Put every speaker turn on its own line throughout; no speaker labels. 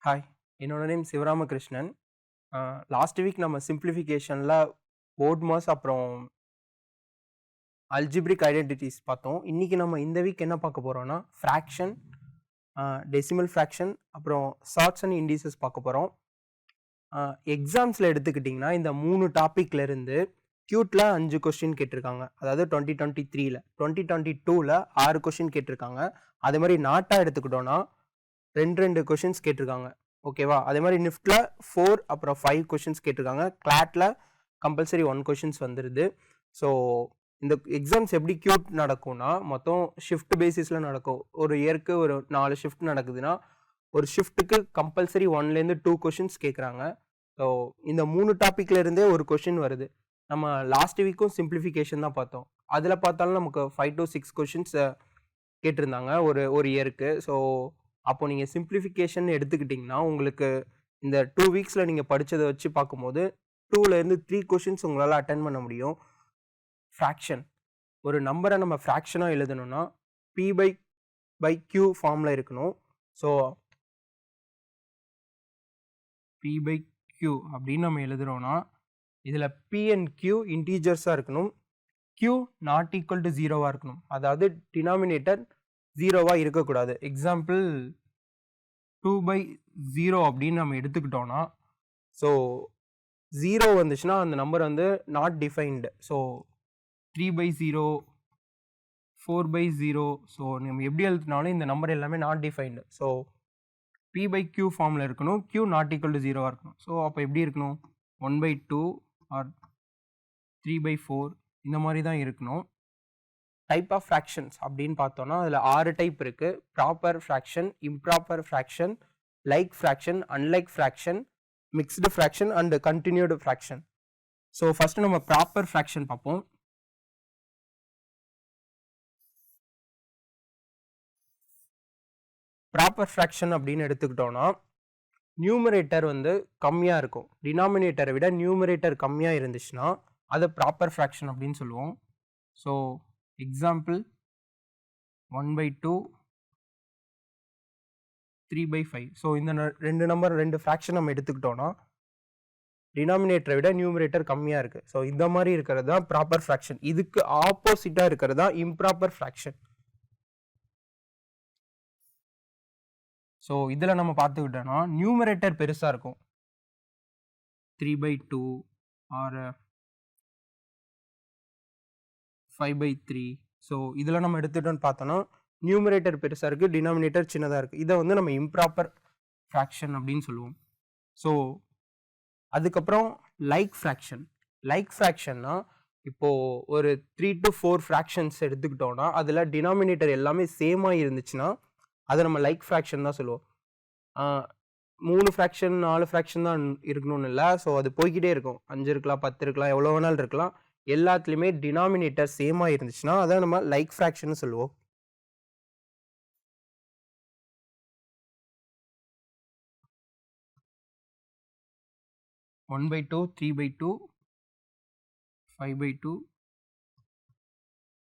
Hi, என்னோட name Sivaramakrishnan. Last week நம்ம சிம்ப்ளிஃபிகேஷன்ல board mass அப்புறம் அல்ஜிப்ரிக் ஐடென்டிட்டீஸ் பார்த்தோம். இன்னைக்கு நம்ம இந்த வீக் என்ன பார்க்க போறோம்னா, ஃப்ராக்ஷன், டெசிமல் ஃப்ராக்ஷன் அப்புறம் சார்ட்ஸ் அண்ட் இண்டீசஸ் பார்க்க போறோம். எக்ஸாம்ஸ்ல எடுத்துக்கிட்டிங்கன்னா, இந்த 3 டாபிக்ல இருந்து கியூட்ல 5 கொஸ்டின் கேட்டிருக்காங்க. அதாவது 2023ல 2022ல 6 கொஸ்டின் கேட்டிருக்காங்க. அதே மாதிரி நாட்டா எடுத்துக்கிட்டோம்னா 2 கொஸ்டின்ஸ் கேட்டிருக்காங்க. ஓகேவா? அதே மாதிரி நிஃப்ட்ல 4 அப்புறம் 5 கொஸ்டின்ஸ் கேட்டிருக்காங்க. கிளாட்ல கம்பல்சரி 1 கொஸ்டின்ஸ் வந்துருது. ஸோ இந்த எக்ஸாம்ஸ் எப்படி கியூட் நடக்கும்னா, மொத்தம் ஷிஃப்ட் பேசிஸ்ல நடக்கும். ஒரு இயருக்கு ஒரு 4 ஷிஃப்ட் நடக்குதுன்னா, ஒரு ஷிஃப்ட்டுக்கு கம்பல்சரி 1லேருந்து 2 கொஸ்டின்ஸ் கேட்குறாங்க. ஸோ இந்த 3 டாபிக்ல இருந்தே ஒரு கொஸ்டின் வருது. நம்ம லாஸ்ட் வீக்கும் சிம்பிளிஃபிகேஷன் தான் பார்த்தோம். அதில் பார்த்தாலும் நமக்கு 5 to 6 கொஸ்டின்ஸ் கேட்டிருந்தாங்க ஒரு ஒரு இயருக்கு. ஸோ அப்போ நீங்கள் சிம்பிளிஃபிகேஷன் எடுத்துக்கிட்டிங்கன்னா, உங்களுக்கு இந்த 2 வீக்ஸில் நீங்கள் படித்ததை வச்சு பார்க்கும்போது 2லேருந்து 3 கொஸ்டின்ஸ் உங்களால் அட்டென்ட் பண்ண முடியும். ஃப்ராக்ஷன், ஒரு நம்பரை நம்ம ஃப்ராக்ஷனாக எழுதணும்னா P/Q ஃபார்மில் இருக்கணும். ஸோ P/Q அப்படின்னு நம்ம எழுதுகிறோன்னா, இதில் P and Q இன்டீஜர்ஸாக இருக்கணும். Q நாட் ஈக்குவல் டு 0வாக இருக்கணும். அதாவது டினாமினேட்டர் 0வாக இருக்கக்கூடாது. எக்ஸாம்பிள் 2/0 அப்படின்னு நம்ம எடுத்துக்கிட்டோம்னா, ஸோ 0 வந்துச்சுன்னா அந்த நம்பர் வந்து நாட் டிஃபைன்டு. ஸோ 3/0, 4/0, ஸோ நம்ம எப்படி எழுதினாலும் இந்த நம்பர் எல்லாமே நாட் டிஃபைன்டு. ஸோ P/Q ஃபார்மில் இருக்கணும். Q நாட் ஈக்குவல் டு 0வாக இருக்கணும். ஸோ அப்போ எப்படி இருக்கணும்? 1/2 ஆர் 3/4 இந்த மாதிரி தான் இருக்கணும். டைப் ஆஃப் ஃப்ராக்ஷன்ஸ் அப்படின்னு பார்த்தோம்னா, அதில் 6 டைப் இருக்குது. Proper fraction, improper fraction, like fraction, unlike fraction, mixed fraction and continued fraction. So first நம்ம ப்ராப்பர் ஃப்ராக்ஷன் பார்ப்போம். ப்ராப்பர் ஃப்ராக்ஷன் அப்படின்னு எடுத்துக்கிட்டோம்னா, நியூமரேட்டர் வந்து கம்மியாக இருக்கும். டினாமினேட்டரை விட நியூமரேட்டர் கம்மியாக இருந்துச்சுன்னா அதை ப்ராப்பர் ஃப்ராக்ஷன் அப்படின்னு சொல்லுவோம். So example 1/2, 3/5. ஸோ இந்த 2 ஃப்ராக்ஷன் நம்ம எடுத்துக்கிட்டோம்னா, டினாமினேட்டரை விட நியூமரேட்டர் கம்மியாக இருக்குது. ஸோ இந்த மாதிரி இருக்கிறது தான் ப்ராப்பர் ஃப்ராக்ஷன். இதுக்கு ஆப்போசிட்டாக இருக்கிறது தான் இம்ப்ராப்பர் ஃப்ராக்ஷன். ஸோ இதில் நம்ம பார்த்துக்கிட்டோன்னா, நியூமரேட்டர் பெருசாக இருக்கும். 3/2 ஆர் 5/3. ஸோ இதில் நம்ம எடுத்துட்டோன்னு பார்த்தோன்னா, நியூமரேட்டர் பெருசாக இருக்குது, டினாமினேட்டர் சின்னதாக இருக்குது. இதை வந்து நம்ம இம்ப்ராப்பர் ஃப்ராக்ஷன் அப்படின்னு சொல்லுவோம். ஸோ அதுக்கப்புறம் லைக் ஃப்ராக்ஷன். லைக் ஃப்ராக்ஷன்னா, இப்போது ஒரு 3 to 4 ஃப்ராக்ஷன்ஸ் எடுத்துக்கிட்டோன்னா, அதில் டினாமினேட்டர் எல்லாமே சேமாக இருந்துச்சுன்னா அதை நம்ம லைக் ஃப்ராக்ஷன் தான் சொல்லுவோம். 3 ஃப்ராக்ஷன் 4 ஃப்ராக்ஷன் தான் இருக்கணும்னு இல்லை. ஸோ அது போய்கிட்டே இருக்கும். 5 இருக்கலாம், 10 இருக்கலாம், எவ்வளோ வேணாலும் இருக்கலாம். எல்லாத்துலேயுமே டினாமினேட்டர் சேமாக இருந்துச்சுன்னா அதை நம்ம லைக் ஃப்ராக்ஷன் சொல்லுவோம். ஒன் 1/2, 3/2, 5/2.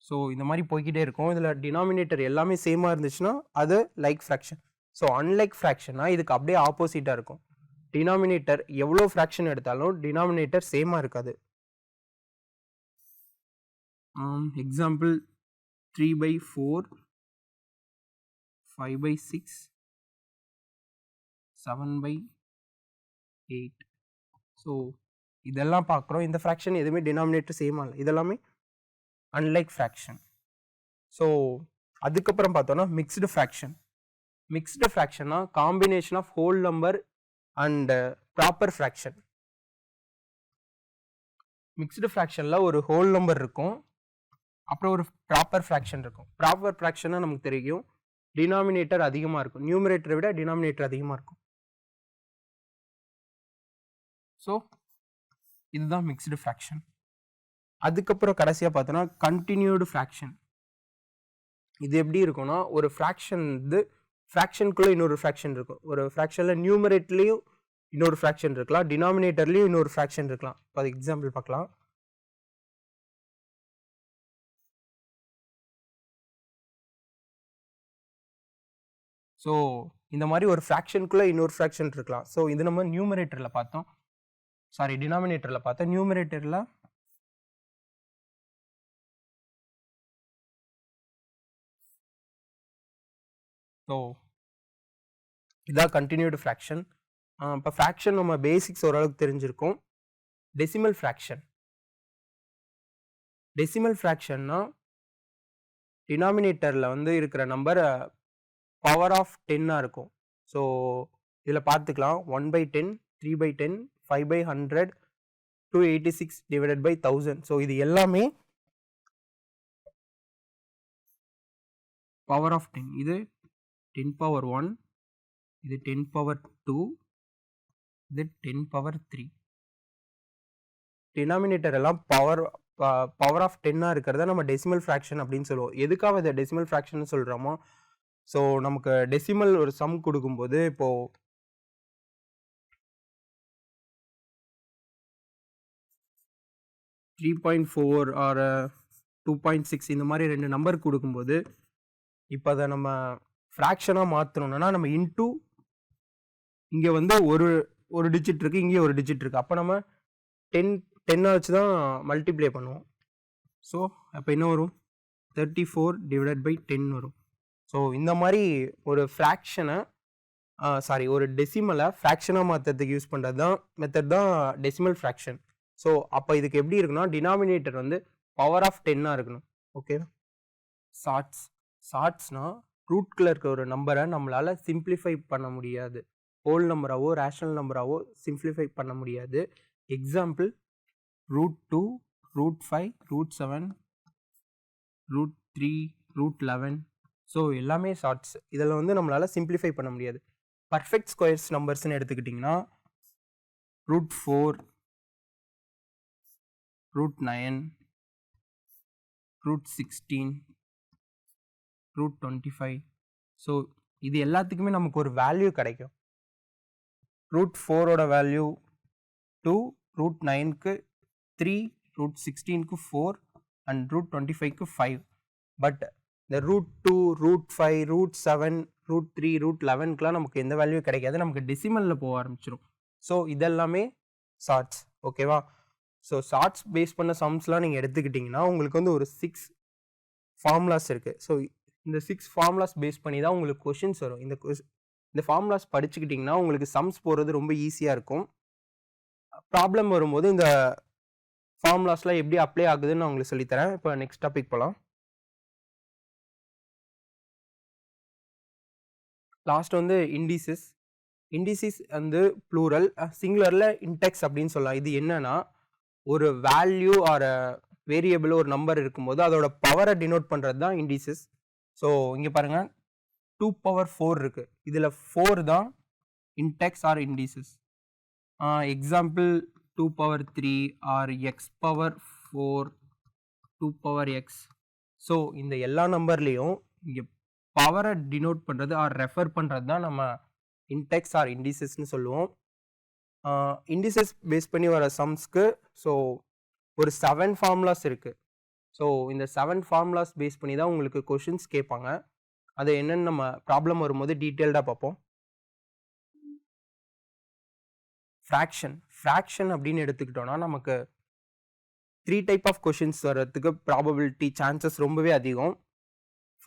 ஸோ இந்த மாதிரி போய்கிட்டே இருக்கும். இதில் டினாமினேட்டர் எல்லாமே சேமாக இருந்துச்சுன்னா அது லைக் ஃப்ராக்ஷன். ஸோ அன்லைக் ஃப்ராக்ஷன்னா இதுக்கு அப்படியே ஆப்போசிட்டாக இருக்கும். டினாமினேட்டர் எவ்வளோ ஃப்ராக்ஷன் எடுத்தாலும் டினாமினேட்டர் சேமாக இருக்காது. எக்ஸாம்பிள் 3/4, 5/6, 7/8. ஸோ இதெல்லாம் பார்க்குறோம். இந்த ஃப்ராக்ஷன் எதுவுமே டினாமினேட்டர் சேமாக இல்லை. இதெல்லாமே அன்லைக் ஃப்ராக்ஷன். ஸோ அதுக்கப்புறம் பார்த்தோன்னா மிக்ஸ்டு ஃப்ராக்ஷன். மிக்ஸ்டு ஃப்ராக்ஷன்னா combination of whole number and proper fraction. Mixed ஃப்ராக்ஷனில் ஒரு ஹோல் நம்பர் இருக்கும், அப்புறம் ஒரு ப்ராப்பர் ஃப்ராக்ஷன் இருக்கும். ப்ராப்பர் ஃப்ராக்ஷன்னா நமக்கு தெரியும், டினாமினேட்டர் அதிகமாக இருக்கும். நியூமரேட்டரை விட டினாமினேட்டர் அதிகமாக இருக்கும். ஸோ இதுதான் மிக்ஸ்டு ஃப்ராக்ஷன். அதுக்கப்புறம் கடைசியாக பார்த்தோன்னா கண்டினியூடு ஃப்ராக்ஷன். இது எப்படி இருக்கும்னா, ஒரு ஃப்ராக்ஷன் வந்து ஃப்ராக்ஷனுக்குள்ளே இன்னொரு ஃப்ராக்ஷன் இருக்கும். ஒரு ஃப்ராக்ஷனில் நியூமரேட்லேயும் இன்னொரு ஃப்ராக்ஷன் இருக்கலாம், டினாமினேட்டர்லேயும் இன்னொரு ஃப்ராக்ஷன் இருக்கலாம். இப்போ அது எக்ஸாம்பிள் பார்க்கலாம். ஸோ இந்த மாதிரி ஒரு ஃப்ராக்ஷனுக்குள்ளே இன்னொரு ஃப்ராக்ஷன் இருக்கலாம். ஸோ இது நம்ம நியூமரேட்டரில் பார்த்தோம், சாரி டினாமினேட்டரில் பார்த்தோம். நியூமரேட்டரில் ஸோ இதான் கண்டினியூடு ஃப்ராக்ஷன். இப்போ ஃப்ராக்ஷன் நம்ம பேசிக்ஸ் ஓரளவுக்கு தெரிஞ்சிருக்கோம். Decimal fraction. டெசிமல் ஃப்ராக்ஷன்னா டினாமினேட்டரில் வந்து இருக்கிற நம்பர் பவர் ஆஃப் 10 இருக்கும். ஸோ இதில் பார்த்துக்கலாம் 1/10, 3/10, 5/100, 286 டிவைடட் பை 1000. ஸோ இது எல்லாமே பவர் ஆஃப் 10. இது 10 பவர் 1, இது 10 பவர் 2, இது 10 பவர் 3. டினாமினேட்டர் எல்லாம் பவர் ஆஃப் 10 இருக்கிறத நம்ம டெசிமல் ஃப்ராக்ஷன் அப்படின்னு சொல்லுவோம். எதுக்காக இதை டெசிமல் ஃப்ராக்ஷன் சொல்கிறோமோ, ஸோ நமக்கு டெசிமல் ஒரு சம் கொடுக்கும்போது இப்போ 3.4 ஆர் 2.6 இந்த மாதிரி 2 நம்பர் கொடுக்கும்போது, இப்போ அதை நம்ம ஃப்ராக்ஷனாக மாற்றணும்னா நம்ம இன்டூ இங்கே வந்து ஒரு டிஜிட் இருக்குது, இங்கே ஒரு டிஜிட் இருக்குது. அப்போ நம்ம 10 வச்சு தான் மல்டிப்ளை பண்ணுவோம். ஸோ அப்போ என்ன வரும்? 34 டிவைடட் பை 10 வரும். ஸோ இந்த மாதிரி ஒரு ஃப்ராக்ஷனை ஒரு டெசிமலை ஃப்ராக்ஷனாக மாற்றுறதுக்கு யூஸ் பண்ணுறது தான் மெத்தட் தான் டெசிமல் ஃப்ராக்ஷன். ஸோ அப்போ இதுக்கு எப்படி இருக்குன்னா, டினாமினேட்டர் வந்து பவர் ஆஃப் 10 இருக்கணும். ஓகே. ஷார்ட்ஸ்னால் ரூட்குள்ளே இருக்க ஒரு நம்பரை நம்மளால் சிம்பிளிஃபை பண்ண முடியாது. ஹோல் நம்பராகவோ ரேஷனல் நம்பராகவோ சிம்பிளிஃபை பண்ண முடியாது. எக்ஸாம்பிள் √2, √5, √7, √3, √11. ஸோ எல்லாமே ஷார்ட்ஸ். இதில் வந்து நம்மளால் சிம்பிளிஃபை பண்ண முடியாது. பர்ஃபெக்ட் ஸ்கொயர்ஸ் நம்பர்ஸ்ன்னு எடுத்துக்கிட்டிங்கன்னா √4, √9, √16, √25. ஸோ இது எல்லாத்துக்குமே நமக்கு ஒரு வேல்யூ கிடைக்கும். √4ஓட வேல்யூ 2, √9க்கு 3, √16க்கு 4 அண்ட் √25க்கு 5. பட் இந்த √2, √5, √7, √3, √11க்குலாம் நமக்கு எந்த வேல்யூ கிடைக்காது. நமக்கு டெசிமலில் போக ஆரம்பிச்சிடும். ஸோ இதெல்லாமே ஷார்ட்ஸ். ஓகேவா? ஸோ ஷார்ட்ஸ் பேஸ் பண்ண சம்ஸ்லாம் நீங்கள் எடுத்துக்கிட்டிங்கன்னா உங்களுக்கு வந்து ஒரு 6 ஃபார்முலாஸ் இருக்குது. ஸோ இந்த 6 ஃபார்முலாஸ் பேஸ் பண்ணி தான் உங்களுக்கு கொஷின்ஸ் வரும். இந்த ஃபார்முலாஸ் படிச்சுக்கிட்டிங்கன்னா உங்களுக்கு சம்ஸ் போடுறது ரொம்ப ஈஸியாக இருக்கும். ப்ராப்ளம் வரும்போது இந்த ஃபார்முலாஸ்லாம் எப்படி அப்ளை ஆகுதுன்னு நான் உங்களுக்கு சொல்லித்தரேன். இப்போ நெக்ஸ்ட் டாபிக் போகலாம். லாஸ்ட் வந்து இண்டிசிஸ் வந்து ப்ளூரல், சிங்குலரில் இன்டெக்ஸ் அப்படின்னு சொல்லலாம். இது என்னன்னா, ஒரு வேல்யூ ஆர் வேரியபிள் ஒரு நம்பர் இருக்கும்போது அதோட பவரை டினோட் பண்ணுறது தான் இண்டிசிஸ். ஸோ இங்கே பாருங்கள் 2 பவர் 4 இருக்குது. இதில் 4 தான் index are indices. Example 2 power 3 or x power 4, 2 power x. So இந்த எல்லா நம்பர்லேயும் இங்கே பவரை டினோட் பண்ணுறது ஆர் ரெஃபர் பண்ணுறது தான் நம்ம இன்டெக்ஸ் ஆர் இண்டிசஸ்ன்னு சொல்லுவோம். இண்டிசஸ் பேஸ் பண்ணி வர சம்ஸ்க்கு ஸோ ஒரு 7 ஃபார்முலாஸ் இருக்குது. ஸோ இந்த 7 ஃபார்முலாஸ் பேஸ் பண்ணி தான் உங்களுக்கு கொஷின்ஸ் கேட்பாங்க. அது என்னென்னு நம்ம ப்ராப்ளம் வரும்போது டீட்டெயில்டாக பார்ப்போம். ஃப்ராக்ஷன் அப்படின்னு எடுத்துக்கிட்டோன்னா நமக்கு 3 டைப் ஆஃப் கொஷின்ஸ் வர்றதுக்கு ப்ராபபிலிட்டி சான்சஸ் ரொம்பவே அதிகம்.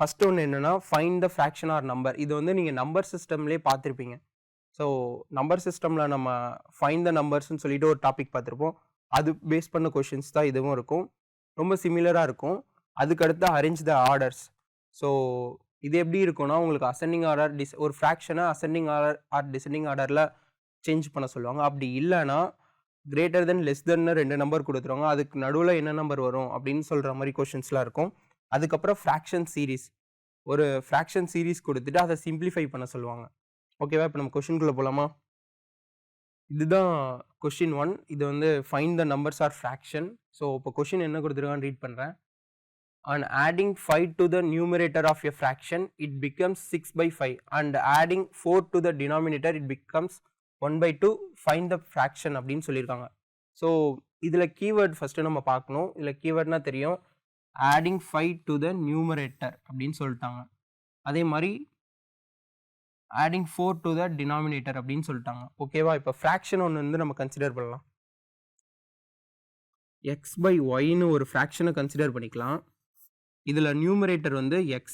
ஃபர்ஸ்ட் ஒன்று என்னென்னா, find the fraction or number. இது வந்து நீங்கள் நம்பர் சிஸ்டம்லேயே பார்த்துருப்பீங்க. ஸோ நம்பர் சிஸ்டமில் நம்ம ஃபைண்ட் த நம்பர்ஸ்ன்னு சொல்லிட்டு ஒரு டாபிக் பார்த்துருப்போம். அது பேஸ் பண்ண கொஷின்ஸ் தான் இதுவும் இருக்கும். ரொம்ப சிமிலராக இருக்கும். அதுக்கடுத்து அரேஞ்ச் த ஆர்டர்ஸ். ஸோ இது எப்படி இருக்கும்னா, உங்களுக்கு அசெண்டிங் ஆர்டர் ஒரு ஃப்ராக்ஷனை அசெண்டிங் ஆர்டர் ஆர் டிசெண்டிங் ஆர்டரில் சேஞ்ச் பண்ண சொல்லுவாங்க. அப்படி இல்லைன்னா கிரேட்டர் தென் லெஸ் தென்னு 2 நம்பர் கொடுத்துருவாங்க. அதுக்கு நடுவில் என்ன நம்பர் வரும் அப்படின்னு சொல்கிற மாதிரி கொஷின்ஸ்லாம் இருக்கும். அதுக்கப்புறம் ஃப்ராக்ஷன் சீரீஸ், ஒரு ஃப்ராக்ஷன் சீரீஸ் கொடுத்துட்டு அதை சிம்பிளிஃபை பண்ண சொல்லுவாங்க. ஓகேவா? இப்போ நம்ம கொஷினுக்குள்ளே போகலாமா? இதுதான் கொஷின் 1. இது வந்து find the numbers are fraction. So இப்போ கொஷின் என்ன கொடுத்துருக்கான்னு ரீட் பண்ணுறேன். On adding 5 to the numerator of a fraction, it becomes 6/5, and adding 4 to the denominator, it becomes 1/2. Find the fraction அப்படின்னு சொல்லியிருக்காங்க. ஸோ இதில் கீவேர்ட் ஃபஸ்ட்டு நம்ம பார்க்கணும். இதில் கீவேர்ட்னா தெரியும், adding 5 to the numerator அப்படின்னு சொல்லிட்டாங்க. அதே மாதிரி adding 4 to the denominator அப்படின்னு சொல்லிட்டாங்க. ஓகேவா? இப்போ ஃப்ராக்ஷன் ஒன்று வந்து நம்ம கன்சிடர் பண்ணலாம். x by yன்னு ஒரு ஃப்ராக்ஷனை கன்சிடர் பண்ணிக்கலாம். இதில் நியூமரேட்டர் வந்து x,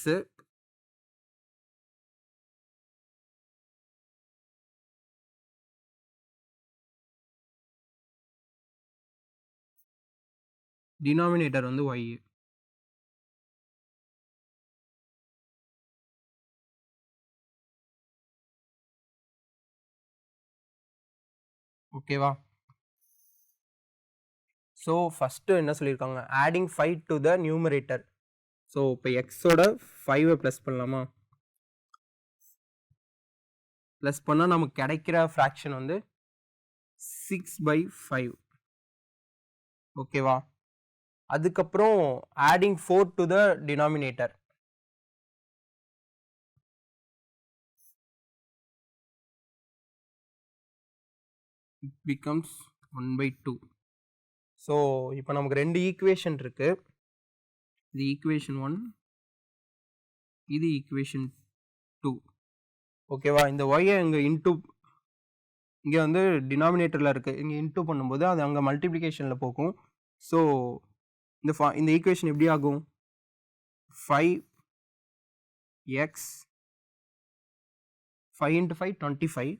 டினாமினேட்டர் வந்து y. ஓகேவா? ஸோ ஃபஸ்ட்டு என்ன சொல்லியிருக்காங்க, adding 5 to the numerator. So இப்போ எக்ஸோட 5 ப்ளஸ் பண்ணலாமா? ப்ளஸ் பண்ணால் நமக்கு கிடைக்கிற ஃப்ராக்ஷன் வந்து 6/5. ஓகேவா? அதுக்கப்புறம் adding 4 to the denominator. It becomes 1/2. So இப்போ நமக்கு 2 ஈக்குவேஷன் இருக்கு. இது ஈக்குவேஷன் 1, இது ஈக்குவேஷன் 2. ஓகேவா? இந்த ஒய்யை இங்கே இன்டூ, இங்கே வந்து டினாமினேட்டரில் இருக்குது, இங்கே இன்டூ பண்ணும்போது அது அங்கே மல்டிப்ளிகேஷனில் போகும். ஸோ இந்த ஈக்குவேஷன் எப்படி ஆகும்? 5x 5 × 5 25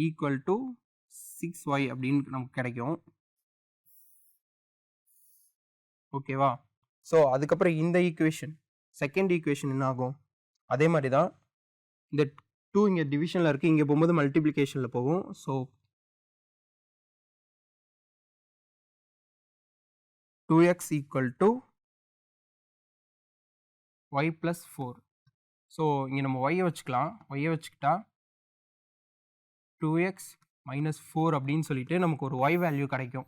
ஈக்குவல் டு 6y அப்படின்னு நமக்கு கிடைக்கும். ஓகேவா? ஸோ அதுக்கப்புறம் இந்த ஈக்குவேஷன், செகண்ட் ஈக்குவேஷன் என்ன ஆகும்? அதே மாதிரி தான் இந்த 2 இங்கே டிவிஷனில் இருக்குது, இங்கே போகும்போது மல்டிப்ளிகேஷனில் போகும். So 2x equal to y + 4. So இங்கே நம்ம ஒய்யை வச்சுக்கலாம். ஒய்யை வச்சுக்கிட்டா 2x - 4 அப்படின்னு சொல்லிட்டு நமக்கு ஒரு y வேல்யூ கிடைக்கும்.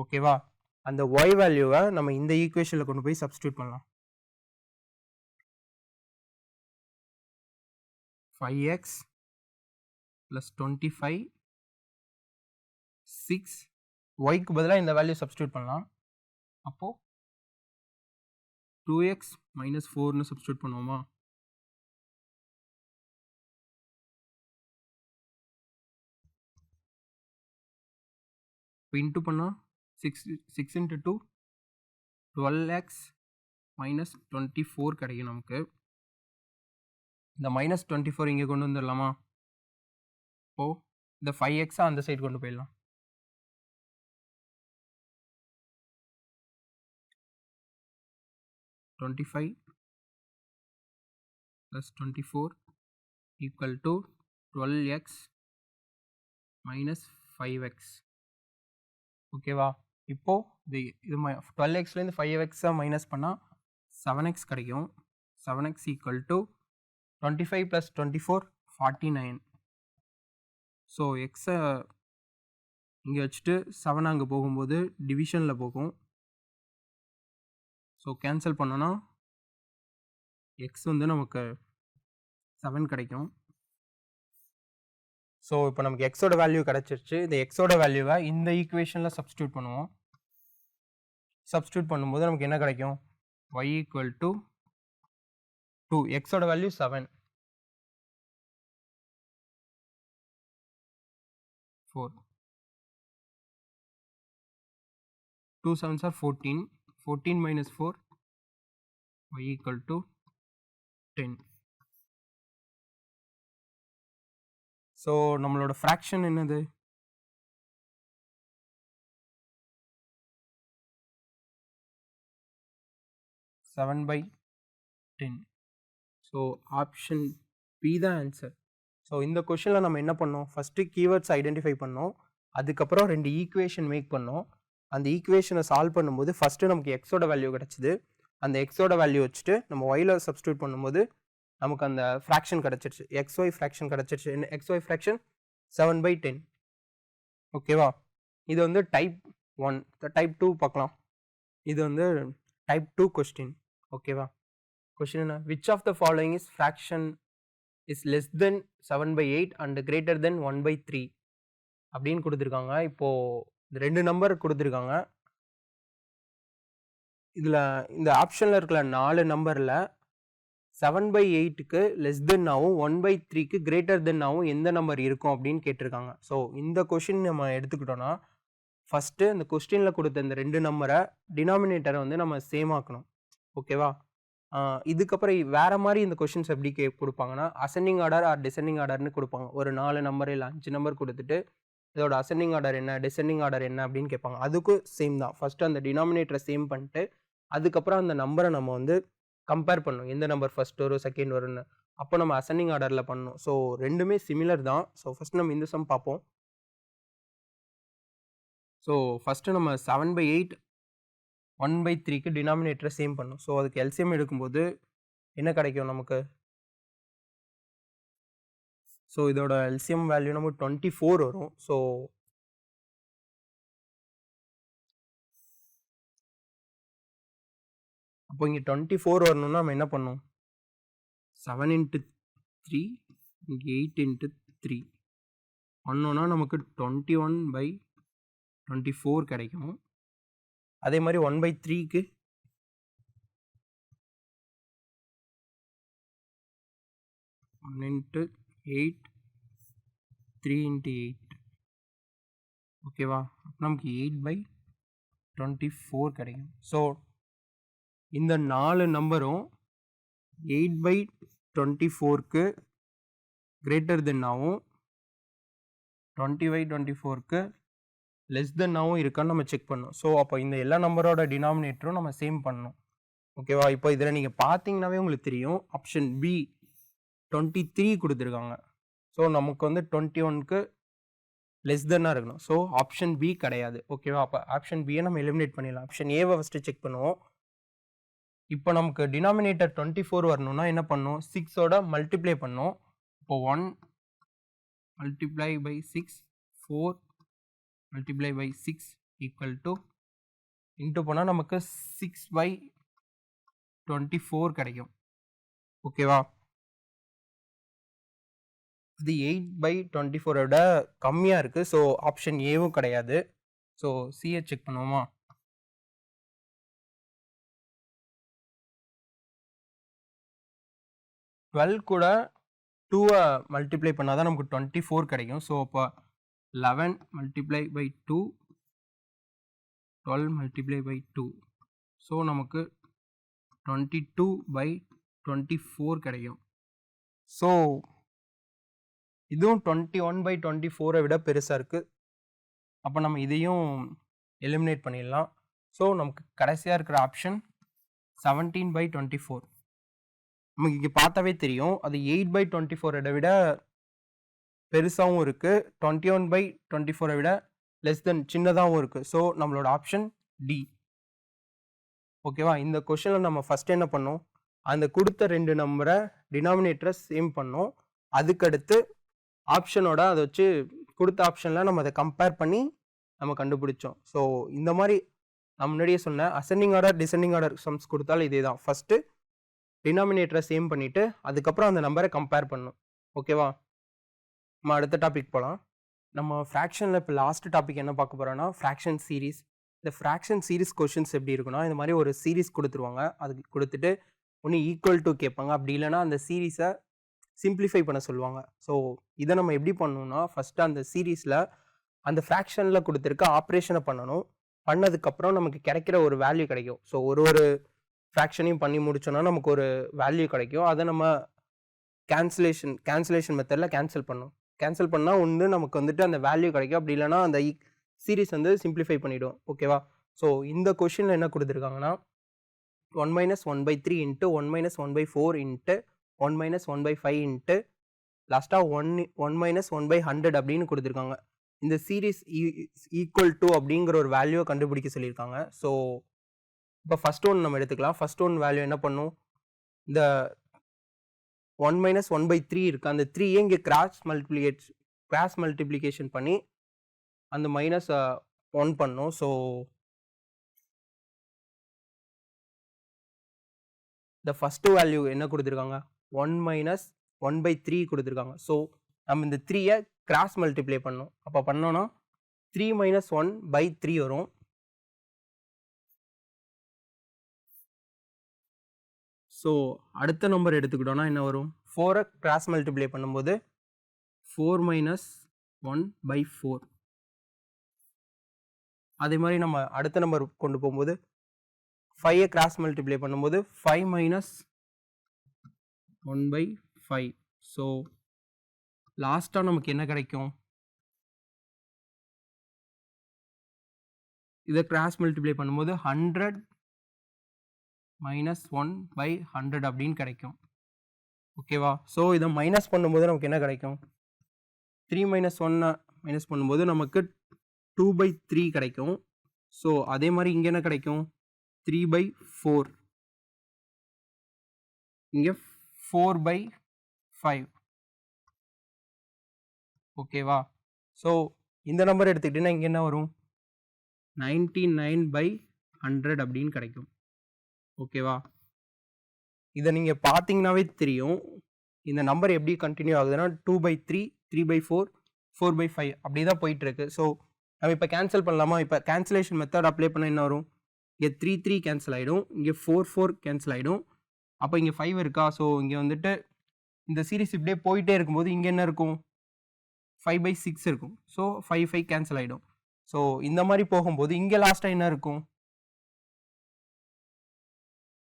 ஓகேவா? அந்த y வேல்யூவை நம்ம இந்த ஈக்குவேஷனில் கொண்டு போய் சப்ஸ்டியூட் பண்ணலாம். 5x + 25 6 yக்கு பதிலாக இந்த வேல்யூ சப்ஸ்டியூட் பண்ணலாம். அப்போது 2x - 4ன்னு சப்ஸ்டியூட் பண்ணுவோமா? இப்போ இன்ட்டு பண்ணால் 6 × 2 12x - 24 கிடைக்கும் நமக்கு. இந்த -24 இங்கே கொண்டு வந்துடலாமா? இப்போது இந்த 5x அந்த சைடு கொண்டு போயிடலாம். (25 + 24 = 12x - 5x. ஓகேவா? இப்போது இது 12xலேருந்து 5x மைனஸ் பண்ணால் 7x கிடைக்கும். 7x = 25 + 24 49. ஸோ எக்ஸை இங்கே வச்சுட்டு 7 அங்கே போகும்போது டிவிஷனில் போகும். ஸோ கேன்சல் பண்ணோன்னா எக்ஸ் வந்து நமக்கு 7 கிடைக்கும். ஸோ இப்போ நமக்கு எக்ஸோட வேல்யூ கிடச்சிருச்சு. இந்த எக்ஸோட வேல்யூவை இந்த ஈக்குவேஷனில் சப்ஸ்டியூட் பண்ணுவோம். சப்ஸ்டியூட் பண்ணும்போது நமக்கு என்ன கிடைக்கும்? y = 2. எக்ஸோட value 7. 4. 2 7s are 14. 14 - 4 y = 10. So நம்மளோட ஃப்ராக்ஷன் என்னது? (7/10). ஸோ ஆப்ஷன் பி தான் ஆன்சர். ஸோ இந்த கொஷனில் நம்ம என்ன பண்ணோம்? ஃபஸ்ட்டு கீவேர்ட்ஸ் ஐடென்டிஃபை பண்ணோம். அதுக்கப்புறம் 2 ஈக்குவேஷன் மேக் பண்ணோம். அந்த ஈக்குவேஷனை சால்வ் பண்ணும்போது ஃபஸ்ட்டு நமக்கு எக்ஸோட வேல்யூ கிடச்சிது. அந்த எக்ஸோட வேல்யூ வச்சுட்டு நம்ம ஒயில் சப்ஸ்டியூட் பண்ணும்போது நமக்கு அந்த ஃப்ராக்ஷன் கிடச்சிருச்சு. XY ஃப்ராக்ஷன் கிடச்சிருச்சு. XY fraction 7/10. ஓகேவா? இது வந்து டைப் 1. டைப் 2 பார்க்கலாம். இது வந்து டைப் 2 கொஸ்டின். ஓகேவா? கொஸ்டின் என்ன? Which of the following is fraction is less than 7/8 and greater than 1/3 அப்படின்னு கொடுத்துருக்காங்க. இப்போது இந்த 2 நம்பர் கொடுத்துருக்காங்க. இதில் இந்த ஆப்ஷனில் இருக்கிற 4 நம்பரில் 7/8க்கு லெஸ் தென்னாகவும் 1/3க்கு கிரேட்டர் தென்னாகவும் எந்த நம்பர் இருக்கும் அப்படின்னு கேட்டிருக்காங்க. ஸோ இந்த கொஷின் நம்ம எடுத்துக்கிட்டோம்னா ஃபஸ்ட்டு இந்த கொஸ்டினில் கொடுத்த இந்த 2 நம்பரை டினாமினேட்டரை வந்து நம்ம சேம் ஆக்கணும். ஓகேவா? இதுக்கப்புறம் வேறு மாதிரி இந்த கொஷின்ஸ் எப்படி கொடுப்பாங்கன்னா அசெண்டிங் ஆர்டர் ஆர் டிசெண்டிங் ஆர்டர்னு கொடுப்பாங்க. ஒரு 4 நம்பர் இல்லை 5 நம்பர் கொடுத்துட்டு இதோட அசெண்டிங் ஆர்டர் என்ன, டிசெண்டிங் ஆர்டர் என்ன அப்படின்னு கேட்பாங்க. அதுக்கும் சேம் தான். ஃபஸ்ட்டு அந்த டினாமினேட்டரை சேம் பண்ணிட்டு அதுக்கப்புறம் அந்த நம்பரை நம்ம வந்து கம்பேர் பண்ணணும். எந்த நம்பர் ஃபர்ஸ்ட் வரும், செகண்ட் வரும்னு. அப்போ நம்ம அசெண்டிங் ஆர்டரில் பண்ணணும். ஸோ ரெண்டுமே சிமிலர் தான். ஸோ ஃபஸ்ட் நம்ம இந்த சம் பார்ப்போம். ஸோ ஃபஸ்ட்டு நம்ம 7/8 1/3க்கு டினாமினேட்டரை சேம் பண்ணணும். ஸோ அதுக்கு எல்சிஎம் எடுக்கும்போது என்ன கிடைக்கும் நமக்கு? ஸோ இதோட எல்சிஎம் வேல்யூ நமக்கு 24 வரும். ஸோ அப்போ இங்கே 24 வரணும்னா நம்ம என்ன பண்ணணும்? 7 × 3 இங்கே 8 × 3 பண்ணோன்னா நமக்கு 21/24 கிடைக்கும். அதே மாதிரி 1/3க்கு 1 × 8 3 × 8 ஓகேவா? நமக்கு 8/24 கிடைக்கும். ஸோ இந்த 4 நம்பரும் 8/24க்கு கிரேட்டர் தென்னாகவும் 20/24க்கு லெஸ் தென்னாகவும் இருக்கான்னு நம்ம செக் பண்ணணும். ஸோ அப்போ இந்த எல்லா நம்பரோட டினாமினேட்டரும் நம்ம சேம் பண்ணணும். ஓகேவா? இப்போ இதில் நீங்கள் பார்த்தீங்கன்னாவே உங்களுக்கு தெரியும். ஆப்ஷன் பி 23 கொடுத்துருக்காங்க. ஸோ நமக்கு வந்து 21க்கு லெஸ் தென்னாக இருக்கணும். ஸோ ஆப்ஷன் பி கிடையாது. ஓகேவா? அப்போ ஆப்ஷன் பியை நம்ம எலிமினேட் பண்ணிடலாம். ஆப்ஷன் ஏவை ஃபஸ்ட்டு செக் பண்ணுவோம். இப்போ நமக்கு டினாமினேட்டர் 24 வரணும்னா என்ன பண்ணணும்? 6ஓட மல்டிப்ளை பண்ணணும். இப்போ 1 multiply by 6 4 multiply by 6 equal to into போனால் நமக்கு 6/24 கிடைக்கும். ஓகேவா? இது 8/24 விட கம்மியாக இருக்குது. ஸோ ஆப்ஷன் ஏவும் கிடையாது. ஸோ சியை செக் பண்ணுவோமா? கூட 2 மல்டிப்ளை பண்ணால் தான் நமக்கு 24 கிடைக்கும். ஸோ அப்போ 11 multiply by 2 12 multiply by 2 so நமக்கு 22/24 கிடைக்கும். ஸோ இதுவும் 21/24 விட பெருசாக இருக்குது. அப்போ நம்ம இதையும் எலிமினேட் பண்ணிடலாம். ஸோ நமக்கு கடைசியாக இருக்கிற ஆப்ஷன் 17/24. நமக்கு இங்கே பார்த்தாவே தெரியும் அது 8/24 விட பெருசாகவும் இருக்குது, 21/24 விட லெஸ் தென் சின்னதாகவும் இருக்குது. ஸோ நம்மளோட ஆப்ஷன் டி. ஓகேவா? இந்த கொஷனில் நம்ம ஃபஸ்ட்டு என்ன பண்ணோம்? அந்த கொடுத்த 2 நம்பரை டினாமினேட்டரை சேம் பண்ணோம். அதுக்கடுத்து ஆப்ஷனோட அதை வச்சு கொடுத்த ஆப்ஷனில் நம்ம அதை கம்பேர் பண்ணி நம்ம கண்டுபிடிச்சோம். ஸோ இந்த மாதிரி நான் முன்னாடியே சொன்னேன், ascending order descending order sums கொடுத்தாலும் இதே தான். ஃபஸ்ட்டு டினாமினேட்டரை சேம் பண்ணிவிட்டு அதுக்கப்புறம் அந்த நம்பரை கம்பேர் பண்ணணும். ஓகேவா? நம்ம அடுத்த டாபிக் போகலாம். நம்ம ஃப்ராக்ஷனில் இப்போ லாஸ்ட் டாபிக் என்ன பார்க்க போகிறோன்னா ஃப்ராக்ஷன் சீரீஸ். இந்த ஃப்ராக்ஷன் சீரீஸ் கொஷின்ஸ் எப்படி இருக்குன்னா, இந்த மாதிரி ஒரு சீரீஸ் கொடுத்துருவாங்க. அதுக்கு கொடுத்துட்டு ஒன்று ஈக்குவல் டு கேட்பாங்க. அப்படி இல்லைனா அந்த சீரீஸை சிம்பிளிஃபை பண்ண சொல்லுவாங்க. ஸோ இதை நம்ம எப்படி பண்ணணும்னா, ஃபஸ்ட்டு அந்த சீரீஸில் அந்த ஃப்ராக்ஷனில் கொடுத்துருக்க ஆப்ரேஷனை பண்ணணும். பண்ணதுக்கப்புறம் நமக்கு கிடைக்கிற ஒரு வேல்யூ கிடைக்கும். ஸோ ஒரு ஃப்ராக்ஷனையும் பண்ணி முடிச்சோன்னா நமக்கு ஒரு வேல்யூ கிடைக்கும். அதை நம்ம கேன்சலேஷன் மெத்தடில் கேன்சல் பண்ணணும். கேன்சல் பண்ணால் ஒன்று நமக்கு வந்துட்டு அந்த வேல்யூ கிடைக்கும். அப்படி இல்லைனா அந்த சீரீஸ் வந்து சிம்பிளிஃபை பண்ணிவிடும். ஓகேவா? ஸோ இந்த கொஷினில் என்ன கொடுத்துருக்காங்கன்னா 1 - 1/3 இன்ட்டு 1 - 1/4 இன்ட்டு 1 - 1/5 இன்ட்டு லாஸ்ட்டாக 1 - 1/100 அப்படின்னு கொடுத்துருக்காங்க. இந்த சீரீஸ் ஈக்குவல் டு அப்படிங்கிற ஒரு வேல்யூவை கண்டுபிடிக்க சொல்லியிருக்காங்க. ஸோ இப்போ ஃபஸ்ட் ஒன் நம்ம எடுத்துக்கலாம். ஃபஸ்ட் ஒன் வேல்யூ என்ன பண்ணும்? இந்த 1 - 1/3 இருக்குது. அந்த 3 இங்கே கிராஸ் மல்டிப்ளிகேஷன் பண்ணி அந்த -1 பண்ணும். ஸோ இந்த ஃபஸ்ட்டு வேல்யூ என்ன கொடுத்துருக்காங்க? 1 - 1/3 கொடுத்துருக்காங்க. ஸோ நம்ம இந்த 3யை கிராஸ் மல்டிப்ளை பண்ணணும். அப்போ பண்ணோன்னா 3 - 1/3 வரும். ஸோ அடுத்த நம்பர் எடுத்துக்கிட்டோம்னா என்ன வரும்? 4 கிராஸ் மல்டிப்ளை பண்ணும்போது 4 மைனஸ் 1/4. அதே மாதிரி நம்ம அடுத்த நம்பர் கொண்டு போகும்போது 5 கிராஸ் மல்டிப்ளை பண்ணும்போது 5 மைனஸ் 1/5. ஸோ லாஸ்ட்டாக நமக்கு என்ன கிடைக்கும்? இதை கிராஸ் மல்டிப்ளை பண்ணும்போது 100 மைனஸ் 1/100 அப்படின்னு கிடைக்கும். ஓகேவா? ஸோ இதை மைனஸ் பண்ணும்போது நமக்கு என்ன கிடைக்கும்? 3 மைனஸ் 1 மைனஸ் பண்ணும்போது நமக்கு 2/3 கிடைக்கும். ஸோ அதே மாதிரி இங்கே என்ன கிடைக்கும்? 3/4. இங்கே 4/5. ஓகேவா? ஸோ இந்த நம்பர் எடுத்துக்கிட்டீங்கன்னா இங்கே என்ன வரும்? 99/100 அப்படின்னு கிடைக்கும். ஓகேவா? இதை நீங்கள் பார்த்தீங்கன்னாவே தெரியும் இந்த நம்பர் எப்படி கண்டினியூ ஆகுதுன்னா 2/3, 3/4, 4/5 அப்படி தான் போயிட்டுருக்கு. ஸோ நம்ம இப்போ கேன்சல் பண்ணலாமா? இப்போ கேன்சலேஷன் மெத்தட் அப்ளை பண்ணால் என்ன வரும்? இங்கே 3 கேன்சல் ஆகிடும், இங்கே 4 கேன்சல் ஆகிடும். அப்போ இங்கே 5 இருக்கா? ஸோ இங்கே வந்துட்டு இந்த சீரிஸ் இப்படியே போயிட்டே இருக்கும்போது இங்கே என்ன இருக்கும்? 5/6 இருக்கும். ஸோ 5 கேன்சல் ஆகிடும். ஸோ இந்த மாதிரி போகும்போது இங்கே லாஸ்ட்டாக என்ன இருக்கும்?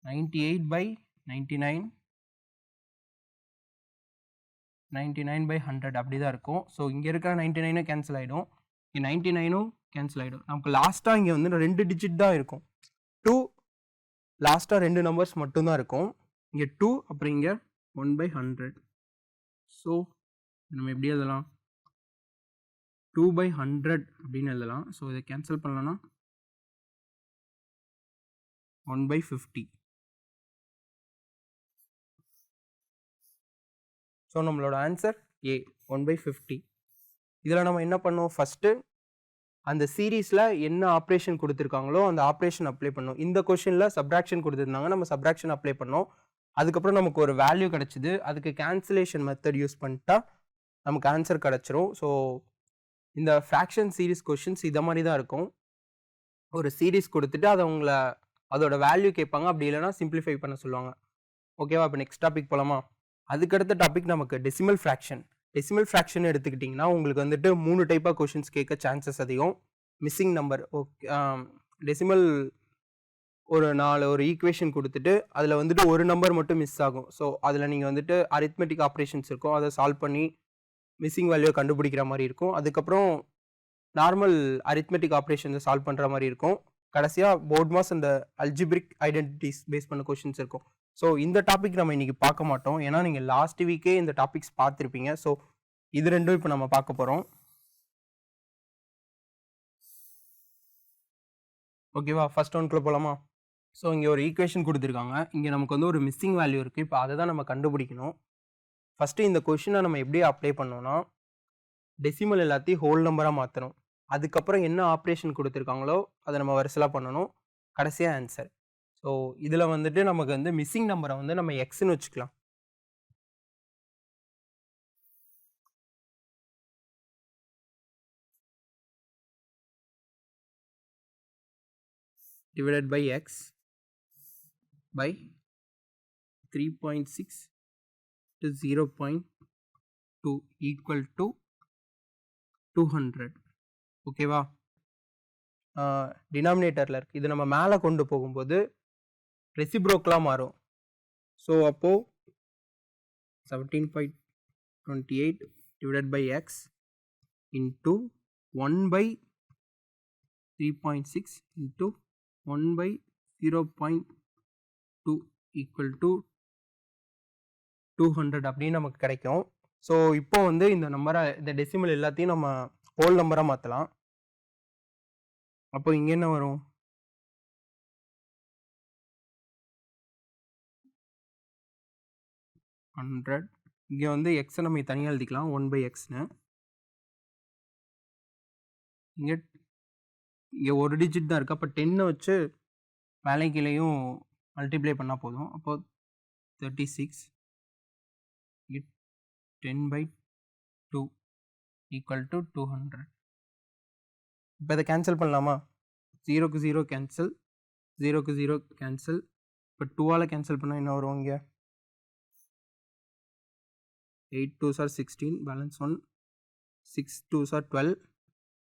98/99, 99/100 அப்படி தான் இருக்கும். ஸோ இங்கே இருக்கிற 99 கேன்சல் ஆகிடும், இங்கே 99 கேன்சல் ஆகிடும். நமக்கு லாஸ்ட்டாக இங்கே வந்து 2 டிஜிட் தான் இருக்கும். 2 லாஸ்ட்டாக 2 நம்பர்ஸ் மட்டும்தான் இருக்கும். இங்கே 2 அப்புறம் இங்கே 1/100. ஸோ நம்ம எப்படி எழுதலாம்? 2/100 அப்படின்னு எழுதலாம். ஸோ இதை கேன்சல் பண்ணலாம்னா 1/50. ஸோ நம்மளோட ஆன்சர் ஏ 1/50. இதில் நம்ம என்ன பண்ணோம்? ஃபஸ்ட்டு அந்த சீரீஸில் என்ன ஆப்ரேஷன் கொடுத்துருக்காங்களோ அந்த ஆப்ரேஷன் அப்ளை பண்ணோம். இந்த கொஷினில் சப்ராக்ஷன் கொடுத்துருந்தாங்க, நம்ம சப்ராக்ஷன் அப்ளை பண்ணோம். அதுக்கப்புறம் நமக்கு ஒரு வேல்யூ கிடச்சிது, அதுக்கு கேன்சலேஷன் மெத்தட் யூஸ் பண்ணிட்டா நமக்கு ஆன்சர் கிடச்சிரும். ஸோ இந்த ஃப்ராக்ஷன் சீரீஸ் கொஷின்ஸ் இதை மாதிரி தான் இருக்கும். ஒரு சீரீஸ் கொடுத்துட்டு அதை உங்களை அதோட வேல்யூ கேட்பாங்க, அப்படி இல்லைனா சிம்பிளிஃபை பண்ண சொல்லுவாங்க. ஓகேவா? இப்போ நெக்ஸ்ட் டாபிக் போகலாமா? அதுக்கடுத்த டாபிக் நமக்கு டெசிமல் ஃப்ராக்ஷன். டெசிமல் ஃப்ராக்ஷன் எடுத்துக்கிட்டிங்கன்னா உங்களுக்கு வந்துட்டு 3 டைப்பாக கொஷின்ஸ் கேட்க சான்சஸ் அதிகம். மிஸ்ஸிங் நம்பர், ஓகே, டெசிமல் ஒரு 4 ஒரு ஈக்குவேஷன் கொடுத்துட்டு அதில் வந்துட்டு ஒரு நம்பர் மட்டும் மிஸ் ஆகும். ஸோ அதில் நீங்கள் வந்துட்டு அரித்மெட்டிக் ஆப்ரேஷன்ஸ் இருக்கும், அதை சால்வ் பண்ணி மிஸ்ஸிங் வேல்யூவை கண்டுபிடிக்கிற மாதிரி இருக்கும். அதுக்கப்புறம் நார்மல் அரித்மெட்டிக் ஆப்ரேஷன்ஸை சால்வ் பண்ணுற மாதிரி இருக்கும். கடைசியாக போர்ட் மாஸ் அந்த அல்ஜிப்ரிக் ஐடென்டிட்டிஸ் பேஸ் பண்ண கொஷின்ஸ் இருக்கும். ஸோ இந்த டாபிக் நம்ம இன்றைக்கி பார்க்க மாட்டோம், ஏன்னா நீங்கள் லாஸ்ட் வீக்கே இந்த டாபிக்ஸ் பார்த்துருப்பீங்க. ஸோ இது ரெண்டும் இப்போ நம்ம பார்க்க போகிறோம். ஓகேவா? ஃபர்ஸ்ட் ஒன்க்குள்ளே போகலாமா? ஸோ இங்கே ஒரு ஈக்குவேஷன் கொடுத்துருக்காங்க, இங்கே நமக்கு வந்து ஒரு மிஸ்ஸிங் வேல்யூ இருக்குது. இப்போ அதை தான் நம்ம கண்டுபிடிக்கணும். ஃபஸ்ட்டு இந்த கொஷினை நம்ம எப்படி அப்ளை பண்ணோம்னா, டெசிமல் எல்லாத்தையும் ஹோல் நம்பராக மாற்றணும். அதுக்கப்புறம் என்ன ஆப்ரேஷன் கொடுத்துருக்காங்களோ அதை நம்ம வரிசலாக பண்ணணும். கடைசியாக ஆன்சர். ஸோ இதில் வந்துட்டு நமக்கு வந்து மிஸ்ஸிங் நம்பரை வந்து நம்ம எக்ஸ்ன்னு வச்சுக்கலாம். Divided by x by 3.6 to 0.2 equal to 200. ஓகேவா? டினாமினேட்டரில் இருக்குது. இது நம்ம மேலே கொண்டு போகும்போது ரெசிப்ரோக்கலாக மாறும். ஸோ அப்போது 17.28 divided by x into 1/3.6 into 1/0.2 equal to 200 அப்படின்னு நமக்கு கிடைக்கும். ஸோ இப்போ வந்து இந்த நம்பரை, இந்த டெசிமல் எல்லாத்தையும் நம்ம ஹோல் நம்பராக மாற்றலாம். அப்போ இங்கே என்ன வரும்? 100. இங்கே வந்து எக்ஸை நம்ம தனியாக எழுதிக்கலாம், 1/xன்னு. இங்கே ஒரு டிஜிட் தான் இருக்குது, அப்போ 10 வச்சு மேலே கீழேயும் மல்டிப்ளை பண்ணால் போதும். அப்போது 36 10/2 ஈக்குவல் டு 200. இப்போ இதை கேன்சல் பண்ணலாமா? 0க்கு 0 கேன்சல், 0க்கு 0 கேன்சல், இப்போ 2ஆல் கேன்சல் பண்ணால் என்ன வரும் இங்கே 8 2s are 16 balance 1 6 2s are 12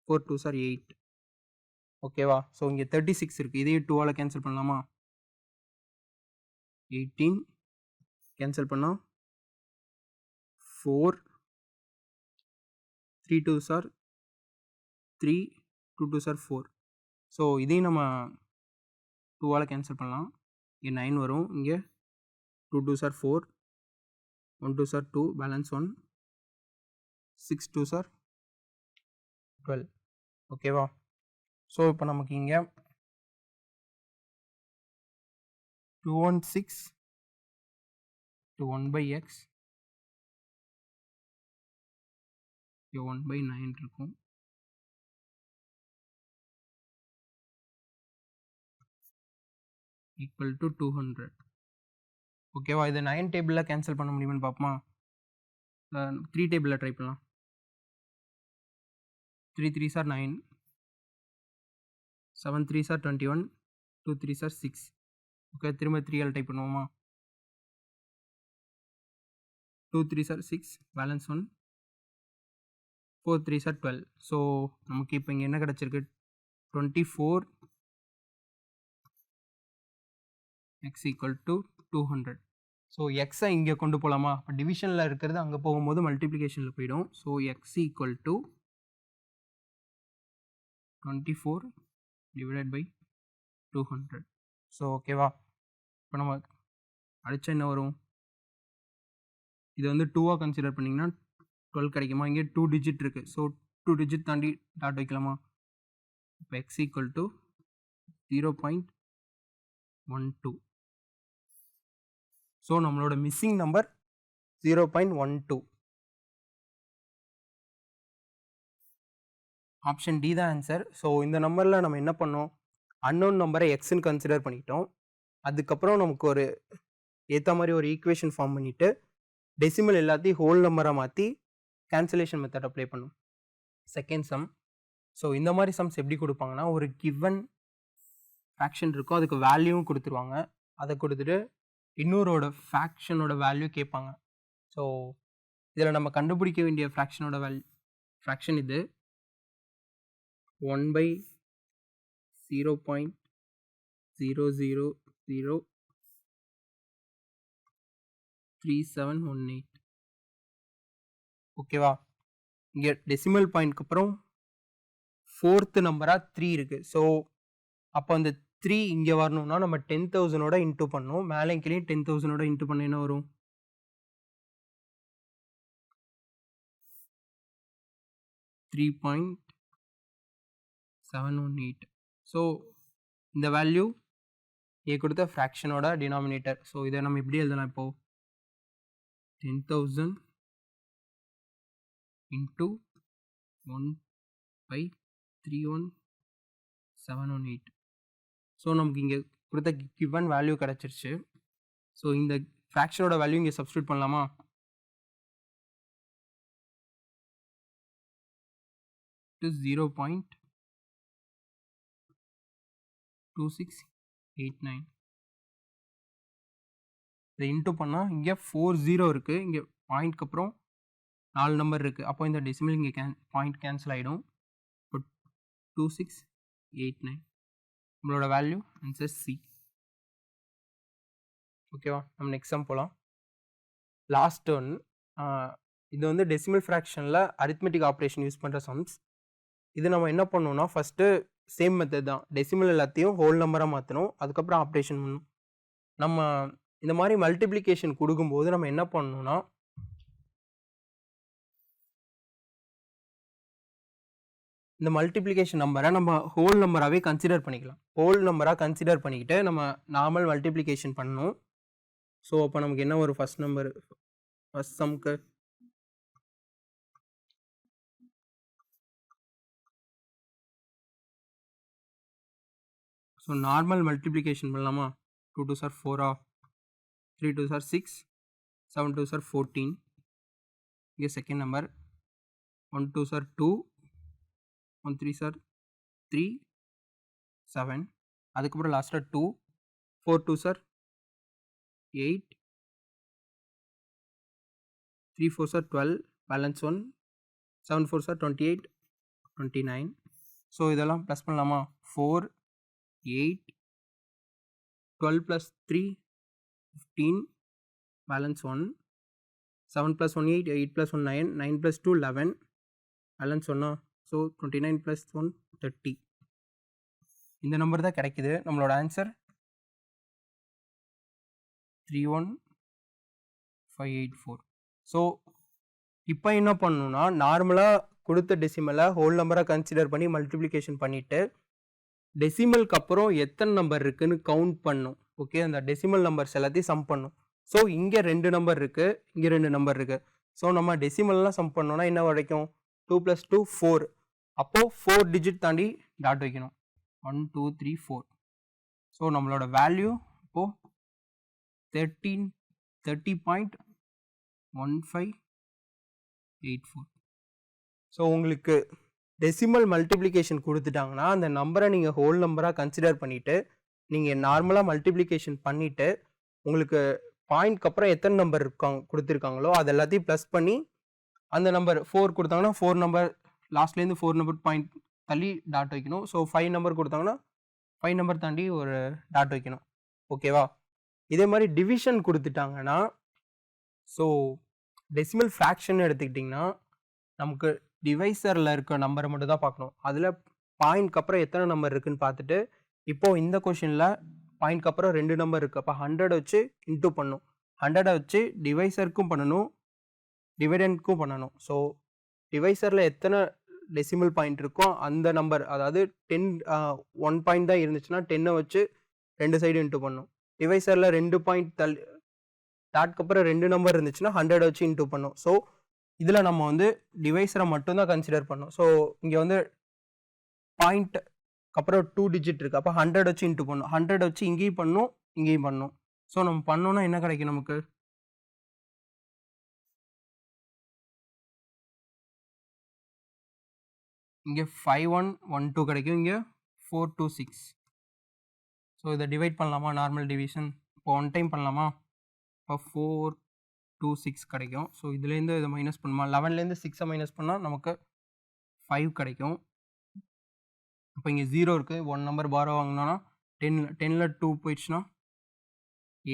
4 2s are 8 ஓகேவா ஸோ இங்கே 36 இருக்குது இதையே 2ஆல் கேன்சல் பண்ணலாமா 18 கேன்சல் பண்ணால் 4 3 2s are 3 2 2s are 4 so இதையும் நம்ம 2ஆல் கேன்சல் பண்ணலாம் இங்கே 9 வரும் இங்கே 2 2s are 4 1 2s are 2 balance 1 6 2s are 12 ஓகேவா ஸோ இப்போ நமக்கு இங்கே 216 to 1/x 1/9 இருக்கும் ஈக்குவல் டு 200 ஓகேவா இது 9 டேபிளில் கேன்சல் பண்ண முடியுமான்னு பார்ப்போமா 3 டேபிளில் ட்ரை பண்ணலாம் 3 3s are 9 7 3s are 21 2 3s are 6 okay திரும்ப 3ஆல் டைப் பண்ணுவோமா 2 3s are 6 balance 1 4 3s are 12 so நமக்கு இப்போ இங்கே என்ன கிடச்சிருக்கு 24 x equal to 200 ஸோ எக்ஸை இங்கே கொண்டு போகலாமா இப்போ டிவிஷனில் இருக்கிறது அங்கே போகும்போது மல்டிப்ளிகேஷனில் போயிடும் so X equal to 24 divided by 200 so ஓகேவா இப்போ நம்ம அடித்தா என்ன வரும் இது வந்து 2ஆக கன்சிடர் பண்ணிங்கன்னா 12 கிடைக்குமா இங்கே 2 டிஜிட் இருக்குது ஸோ 2 டிஜிட் தாண்டி டாட் வைக்கலாமா இப்போ எக்ஸ் ஈக்குவல் டு 0.12 ஸோ நம்மளோட மிஸ்ஸிங் நம்பர் 0.12 ஆப்ஷன் டி தான் ஆன்சர் ஸோ இந்த நம்பரில் நம்ம என்ன பண்ணோம் அன்னோன் நம்பரை எக்ஸ்ன்னு கன்சிடர் பண்ணிட்டோம் அதுக்கப்புறம் நமக்கு ஒரு ஏற்ற மாதிரி ஒரு ஈக்குவேஷன் ஃபார்ம் பண்ணிவிட்டு டெசிமல் எல்லாத்தையும் ஹோல் நம்பராக மாற்றி கேன்சலேஷன் மெத்தட் அப்ளை பண்ணும் செகண்ட் சம் ஸோ இந்த மாதிரி சம்ஸ் எப்படி கொடுப்பாங்கன்னா ஒரு கிவன் ஃப்ராக்ஷன் இருக்கும் அதுக்கு வேல்யூவும் கொடுத்துருவாங்க அதை கொடுத்துட்டு இன்னொரோட ஃப்ராக்ஷனோட வேல்யூ கேட்பாங்க ஸோ இதில் நம்ம கண்டுபிடிக்க வேண்டிய ஃப்ராக்ஷனோட ஃப்ராக்ஷன் இது 1/0.0003718 ஓகேவா இங்கே டெசிமல் பாயிண்ட்க்கு அப்புறம் ஃபோர்த்து நம்பராக 3 இருக்குது ஸோ அப்போ அந்த 3 இங்கே வரணும்னா நம்ம 10,000ஓட இன்ட்டு பண்ணணும் மேலே கீழே 10,000ஓட இன்ட்டு பண்ண என்ன வரும் 3.718 ஸோ இந்த வேல்யூ ஏ கொடுத்த ஃப்ராக்ஷனோட டினாமினேட்டர் ஸோ இதை நம்ம எப்படி எழுதலாம் இப்போது 10,000 இன்ட்டு 1/31718 ஸோ நமக்கு இங்கே கொடுத்த கிவன் வேல்யூ கிடச்சிருச்சு ஸோ இந்த ஃப்ராக்ஷனோட வேல்யூ இங்கே சப்ஸ்டியூட் பண்ணலாமா to 0.2689 இதை இன்ட்டு பண்ணால் இங்கே 40 இருக்குது இங்கே பாயிண்ட்க்கு அப்புறம் 4 நம்பர் இருக்குது அப்போ இந்த டெசிமல் இங்கே பாயிண்ட் கேன்சல் ஆகிடும் இப்போ 2689 நம்மளோட வேல்யூ ஆன்சர் சி ஓகேவா நம்ம நெக்ஸ்ட் சம் போகலாம் லாஸ்ட் ஒன் இது வந்து டெசிமல் ஃப்ராக்ஷனில் அரித்மெட்டிக் ஆப்ரேஷன் யூஸ் பண்ணுற சம்ஸ் இது நம்ம என்ன பண்ணணும்னா ஃபஸ்ட்டு சேம் மெத்தட் தான் டெசிமல் எல்லாத்தையும் ஹோல் நம்பராக மாற்றணும் அதுக்கப்புறம் ஆப்ரேஷன் பண்ணணும் நம்ம இந்த மாதிரி மல்டிப்ளிகேஷன் கொடுக்கும்போது நம்ம என்ன பண்ணணும்னா இந்த மல்டிப்ளிகேஷன் நம்பரை நம்ம ஹோல் நம்பராகவே கன்சிடர் பண்ணிக்கலாம் ஹோல் நம்பராக கன்சிடர் பண்ணிக்கிட்டு நம்ம நார்மல் மல்டிப்ளிகேஷன் பண்ணணும் ஸோ அப்போ நமக்கு என்ன ஒரு ஃபஸ்ட் நம்பர் ஃபஸ்ட் சம்க்கு ஸோ நார்மல் மல்டிப்ளிகேஷன் பண்ணலாமா 2 2s are 4 3 2s are 6 7 2s are 14 இங்கே second number 1 2s are 2 1 3s are 3 7 அதுக்கப்புறம் லாஸ்ட்டாக 2 4 2s are 8, 3 4s are 12, balance 1, 7 4s are 28, 29. So இதெல்லாம் ப்ளஸ் பண்ணலாமா? 4, 8, 12 plus 3, 15, balance 1, 7 plus 1, 8, 8 plus 1, 9, 9 plus 2, 11, balance 1. So 29 plus 1, 30. இந்த number தான் கிடைக்குது. நம்மளோட ஆன்சர் 31584. ஸோ இப்போ என்ன பண்ணணும்னா, நார்மலாக கொடுத்த டெசிமலை ஹோல் நம்பராக கன்சிடர் பண்ணி மல்டிப்ளிகேஷன் பண்ணிவிட்டு டெசிமலுக்கு அப்புறம் எத்தனை நம்பர் இருக்குன்னு கவுண்ட் பண்ணும். ஓகே, அந்த டெசிமல் நம்பர்ஸ் எல்லாத்தையும் சம் பண்ணும். ஸோ இங்கே 2 நம்பர் இருக்குது, இங்கே 2 நம்பர் இருக்குது. ஸோ நம்ம டெசிமல்லாம் சம் பண்ணோன்னா என்ன கிடைக்கும்? 2 + 2 4. அப்போது 4 டிஜிட் தாண்டி டாட் வைக்கணும். 1 2 3 4. ஸோ நம்மளோட வேல்யூ இப்போது 30.1584. ஸோ உங்களுக்கு டெசிமல் மல்டிப்ளிகேஷன் கொடுத்துட்டாங்கன்னா அந்த நம்பரை நீங்கள் ஹோல் நம்பராக கன்சிடர் பண்ணிவிட்டு நீங்கள் நார்மலாக மல்டிப்ளிகேஷன் பண்ணிவிட்டு உங்களுக்கு பாயிண்ட்க்கு அப்புறம் எத்தனை நம்பர் கொடுத்துருக்காங்களோ அது எல்லாத்தையும் ப்ளஸ் பண்ணி அந்த நம்பர் 4 கொடுத்தாங்கன்னா 4 நம்பர் லாஸ்ட்லேருந்து 4 நம்பர் பாயிண்ட் தள்ளி டாட் வைக்கணும். ஸோ 5 நம்பர் கொடுத்தாங்கன்னா 5 நம்பர் தாண்டி ஒரு டாட் வைக்கணும். ஓகேவா? இதே மாதிரி டிவிஷன் கொடுத்துட்டாங்கன்னா, ஸோ டெசிமல் ஃப்ராக்ஷன் எடுத்துக்கிட்டிங்கன்னா நமக்கு டிவைசரில் இருக்க நம்பரை மட்டும் தான் பார்க்கணும். அதில் பாயிண்ட்க்கு அப்புறம் எத்தனை நம்பர் இருக்குதுன்னு பார்த்துட்டு, இப்போது இந்த கொஷினில் பாயிண்ட்க்கு அப்புறம் 2 நம்பர் இருக்குது. அப்போ 100 வச்சு இன்டூ பண்ணும். 100 வச்சு டிவைசருக்கும் பண்ணணும், டிவைடண்ட்க்கும் பண்ணணும். ஸோ டிவைசரில் எத்தனை டெசிமல் பாயிண்ட் இருக்கோ அந்த நம்பர், அதாவது 10 1 பாயிண்ட் தான் இருந்துச்சுன்னா 10 வச்சு 2 சைடு இன்டூ பண்ணும். டிவைசரில் 2 பாயிண்ட் டாட்க்கு அப்புறம் 2 நம்பர் இருந்துச்சுன்னா 100 வச்சு இன்டூ பண்ணும். ஸோ இதில் நம்ம வந்து டிவைஸரை மட்டும்தான் கன்சிடர் பண்ணோம். ஸோ இங்கே வந்து பாயிண்ட் அப்புறம் 2 டிஜிட் இருக்குது. அப்போ 100 வச்சு இன்டூ பண்ணும். 100 வச்சு இங்கேயும் பண்ணும், இங்கேயும் பண்ணும். ஸோ நம்ம பண்ணோன்னா என்ன கிடைக்கும் நமக்கு? இங்கே 5112 கிடைக்கும், இங்கே 426. ஸோ இதை டிவைட் பண்ணலாமா? நார்மல் டிவிஷன் இப்போ 1 டைம் பண்ணலாமா? இப்போ 426 கிடைக்கும். ஸோ இதுலேருந்து இதை மைனஸ் பண்ணுமா? 11லேருந்து 6 மைனஸ் பண்ணால் நமக்கு 5 கிடைக்கும். இப்போ இங்கே 0 இருக்குது. 1 நம்பர் பாரோ வாங்கினோன்னா 10ல் 2 போயிடுச்சுன்னா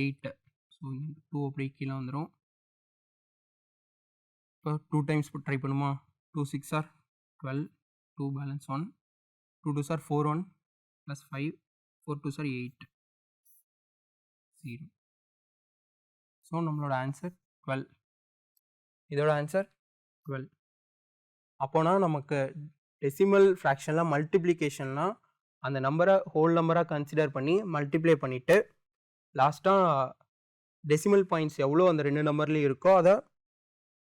8. ஸோ 2 அப்படி கீழே வந்துடும். இப்போ 2 டைம்ஸ் ட்ரை பண்ணுமா? 2 6 are 12, 2 balance 1, 2 2s are 4 1 plus 5, 4 2s are 8, 0. So நம்மளோட ஆன்சர் 12. இதோட ஆன்சர் 12. அப்போனா நமக்கு டெசிமல் ஃப்ராக்ஷனில் மல்டிப்ளிகேஷன்லாம் அந்த நம்பரை ஹோல் நம்பராக கன்சிடர் பண்ணி மல்டிப்ளை பண்ணிவிட்டு லாஸ்ட்டாக டெசிமல் பாயிண்ட்ஸ் எவ்வளோ அந்த 2 நம்பர்லேயும் இருக்கோ அதை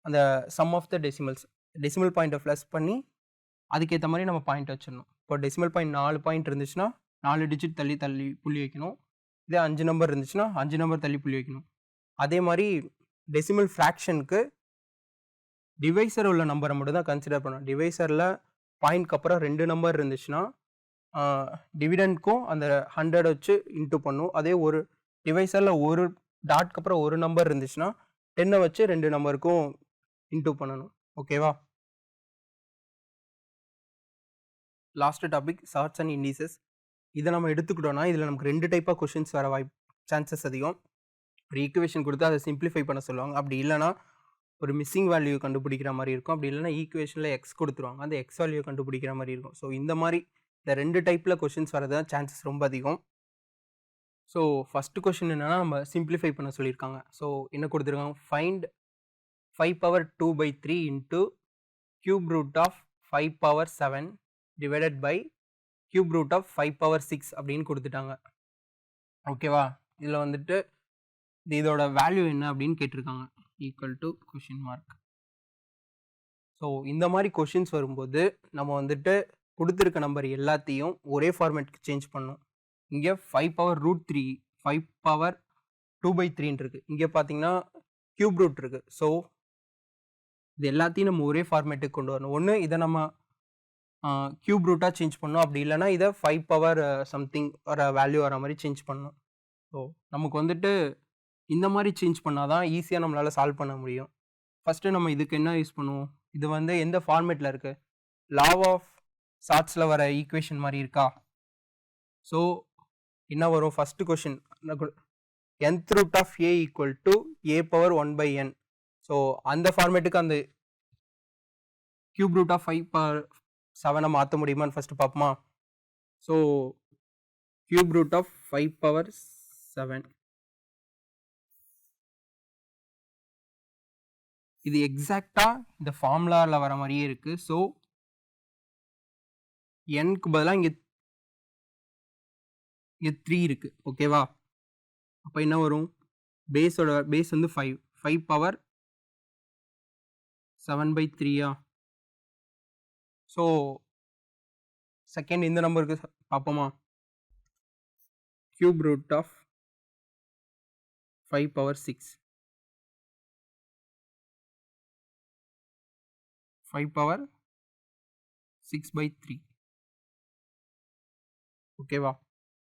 அந்த சம் ஆஃப் த டெசிமல் பாயிண்ட்டை ப்ளஸ் பண்ணி அதுக்கேற்ற மாதிரி நம்ம பாயிண்ட் வச்சிடணும். இப்போ டெசிமல் பாயிண்ட் 4 பாயிண்ட் இருந்துச்சுன்னா 4 டிஜிட் தள்ளி புள்ளி வைக்கணும். இதே 5 நம்பர் இருந்துச்சுன்னா 5 நம்பர் தள்ளி புள்ளி வைக்கணும். அதே மாதிரி டெசிமல் ஃப்ராக்ஷனுக்கு டிவைசர் உள்ள நம்பரை மட்டும் தான் கன்சிடர் பண்ணணும். டிவைசரில் பாயிண்ட்க்கு அப்புறம் 2 நம்பர் இருந்துச்சுன்னா டிவிடெண்ட்க்கும் அந்த 100 வச்சு இன்டூ பண்ணும். அதே ஒரு டிவைசரில் ஒரு டாட்க்கு அப்புறம் ஒரு நம்பர் இருந்துச்சுன்னா 10 வச்சு 2 நம்பருக்கும் இன்டூ பண்ணணும். ஓகேவா? Last topic surds and indices. இதை நம்ம எடுத்துக்கிட்டோம்னா இதில் நமக்கு 2 டைப்பாக கொஷின்ஸ் வர சான்சஸ் அதிகம். ஒரு ஈக்குவேஷன் கொடுத்து அதை சிம்பிளிஃபை பண்ண சொல்லுவாங்க. அப்படி இல்லைனா ஒரு மிஸ்ஸிங் வேல்யூ கண்டுபிடிக்கிற மாதிரி இருக்கும். அப்படி இல்லைனா ஈக்குவேஷனில் எக்ஸ் கொடுத்துருவாங்க, அந்த எக்ஸ் வேல்யூ கண்டுபிடிக்கிற மாதிரி இருக்கும். ஸோ இந்த மாதிரி இந்த 2 டைப்பில் கொஷின்ஸ் வரது தான் சான்சஸ் ரொம்ப அதிகம். ஸோ ஃபஸ்ட்டு கொஷின் என்னென்னா நம்ம சிம்பிளிஃபை பண்ண சொல்லியிருக்காங்க. ஸோ என்ன கொடுத்துருக்காங்க? Find 5/2/3 into cube root of 5/7 divided by cube root of 5/6 அப்படின்னு கொடுத்துட்டாங்க. ஓகேவா? இதில் வந்துட்டு இதோட வேல்யூ என்ன அப்படின்னு கேட்டிருக்காங்க. Equal to question mark. So இந்த மாதிரி கொஷின்ஸ் வரும்போது நம்ம வந்துட்டு கொடுத்துருக்க நம்பர் எல்லாத்தையும் ஒரே ஃபார்மேட்க்கு சேஞ்ச் பண்ணணும். இங்கே 5/√3 5/2/3 இருக்குது. இங்கே பார்த்தீங்கன்னா கியூப் ரூட் இருக்குது. ஸோ இது எல்லாத்தையும் நம்ம ஒரே ஃபார்மேட்டுக்கு கொண்டு வரணும். ஒன்று இதை நம்ம கியூப் ரூட்டாக சேஞ்ச் பண்ணணும், அப்படி இல்லைனா இதை 5 பவர் சம்திங் ஒரு வேல்யூ வர மாதிரி சேஞ்ச் பண்ணணும். ஸோ நமக்கு வந்துட்டு இந்த மாதிரி சேஞ்ச் பண்ணால் தான் ஈஸியாக நம்மளால் சால்வ் பண்ண முடியும். ஃபஸ்ட்டு நம்ம இதுக்கு என்ன யூஸ் பண்ணுவோம்? இது வந்து எந்த ஃபார்மேட்டில் இருக்குது? லா ஆஃப் சார்ட்ஸில் வர ஈக்குவேஷன் மாதிரி இருக்கா? ஸோ என்ன வரும்? First question nth root of a equal to a power 1 by n. So அந்த ஃபார்மேட்டுக்கு அந்த cube root of 5 power 7 மாற்ற முடியுமான்னு ஃபஸ்ட்டு பார்ப்போமா? So cube root of 5 power 7 இது எக்ஸாக்டாக இந்த ஃபார்முலாவில் வர மாதிரியே இருக்குது. ஸோ nக்கு பதிலாக இங்கே 3 இருக்குது. ஓகேவா? அப்போ என்ன வரும்? பேஸ் வந்து 5 பவர் 7 by 3. ஸோ செகண்ட் இந்த நம்பருக்கு பார்ப்போமா? cube root of 5 power 6 5 power 6 by 3. ஓகேவா?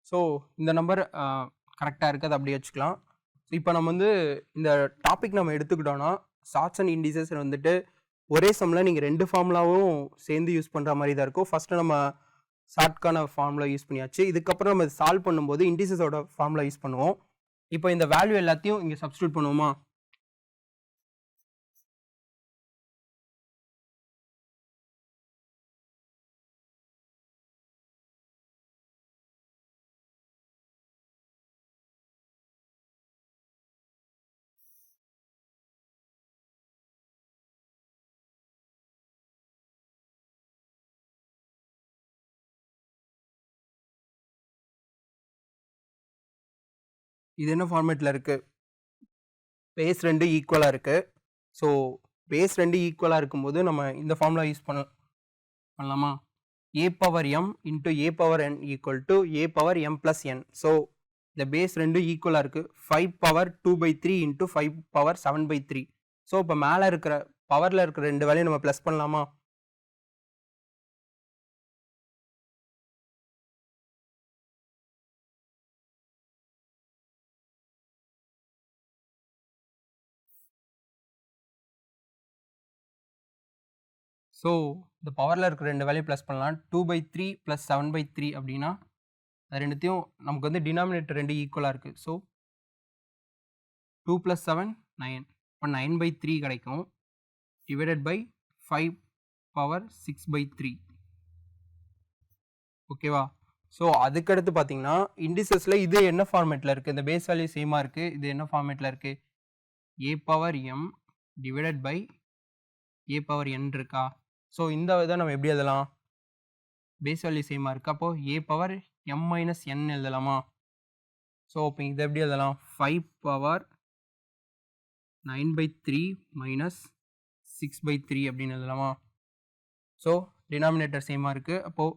ஸோ இந்த நம்பர் கரெக்டாக இருக்குது, அதை அப்படியே வச்சுக்கலாம். ஸோ இப்போ நம்ம வந்து இந்த டாபிக் நம்ம எடுத்துக்கிட்டோன்னா சார்ட்ஸ் அண்ட் இண்டிசஸ் வந்துட்டு ஒரே சம்மில் நீங்கள் 2 ஃபார்முலாவும் சேர்ந்து யூஸ் பண்ணுற மாதிரி தான் இருக்கும். ஃபஸ்ட்டு நம்ம ஷார்ட்கான ஃபார்முலா யூஸ் பண்ணியாச்சு. இதுக்கப்புறம் நம்ம சால்வ் பண்ணும்போது இண்டிசஸோட ஃபார்முலா யூஸ் பண்ணுவோம். இப்போ இந்த வேல்யூ எல்லாத்தையும் இங்கே சப்ஸ்டியூட் பண்ணுவோமா? இது என்ன ஃபார்மேட்டில் இருக்குது? பேஸ் 2 ஈக்குவலாக இருக்குது. ஸோ பேஸ் 2 ஈக்குவலாக இருக்கும்போது நம்ம இந்த ஃபார்முலா யூஸ் பண்ணலாமா? a power m into a power n equal to a power m plus n. So இந்த பேஸ் 2 ஈக்குவலாக இருக்குது. 5 power 2 by 3 into 5 power 7 by 3. So இப்போ மேலே இருக்கிற பவரில் இருக்கிற 2 வேலையும் நம்ம ப்ளஸ் பண்ணலாமா? ஸோ இந்த பவரில் இருக்கிற 2 வேலையும் ப்ளஸ் பண்ணலாம். 2 by 3 + 7 by 3 அப்படின்னா அது ரெண்டுத்தையும் நமக்கு வந்து டினாமினேட்டர் 2 ஈக்குவலாக இருக்குது. ஸோ 2 + 7 9. இப்போ 9 by 3 கிடைக்கும். Divided by 5 power 6 by 3. ஓகேவா? ஸோ அதுக்கடுத்து பார்த்தீங்கன்னா இண்டிசஸில் இது என்ன ஃபார்மேட்டில் இருக்குது? இந்த பேஸ் வேல்யூ சேமாக இருக்குது. இது என்ன ஃபார்மேட்டில் இருக்குது? a power m divided by a power n இருக்கா? ஸோ இந்த இதை நம்ம எப்படி எழுதலாம்? பேஸ் வேல்யூ சேமாக இருக்குது. அப்போது a power m minus n எழுதலாமா? ஸோ இப்போ இதை எப்படி எழுதலாம்? 5 power 9 by 3 minus 6 by 3 அப்படின்னு எழுதலாமா? ஸோ டினாமினேட்டர் சேமாக இருக்குது. அப்போது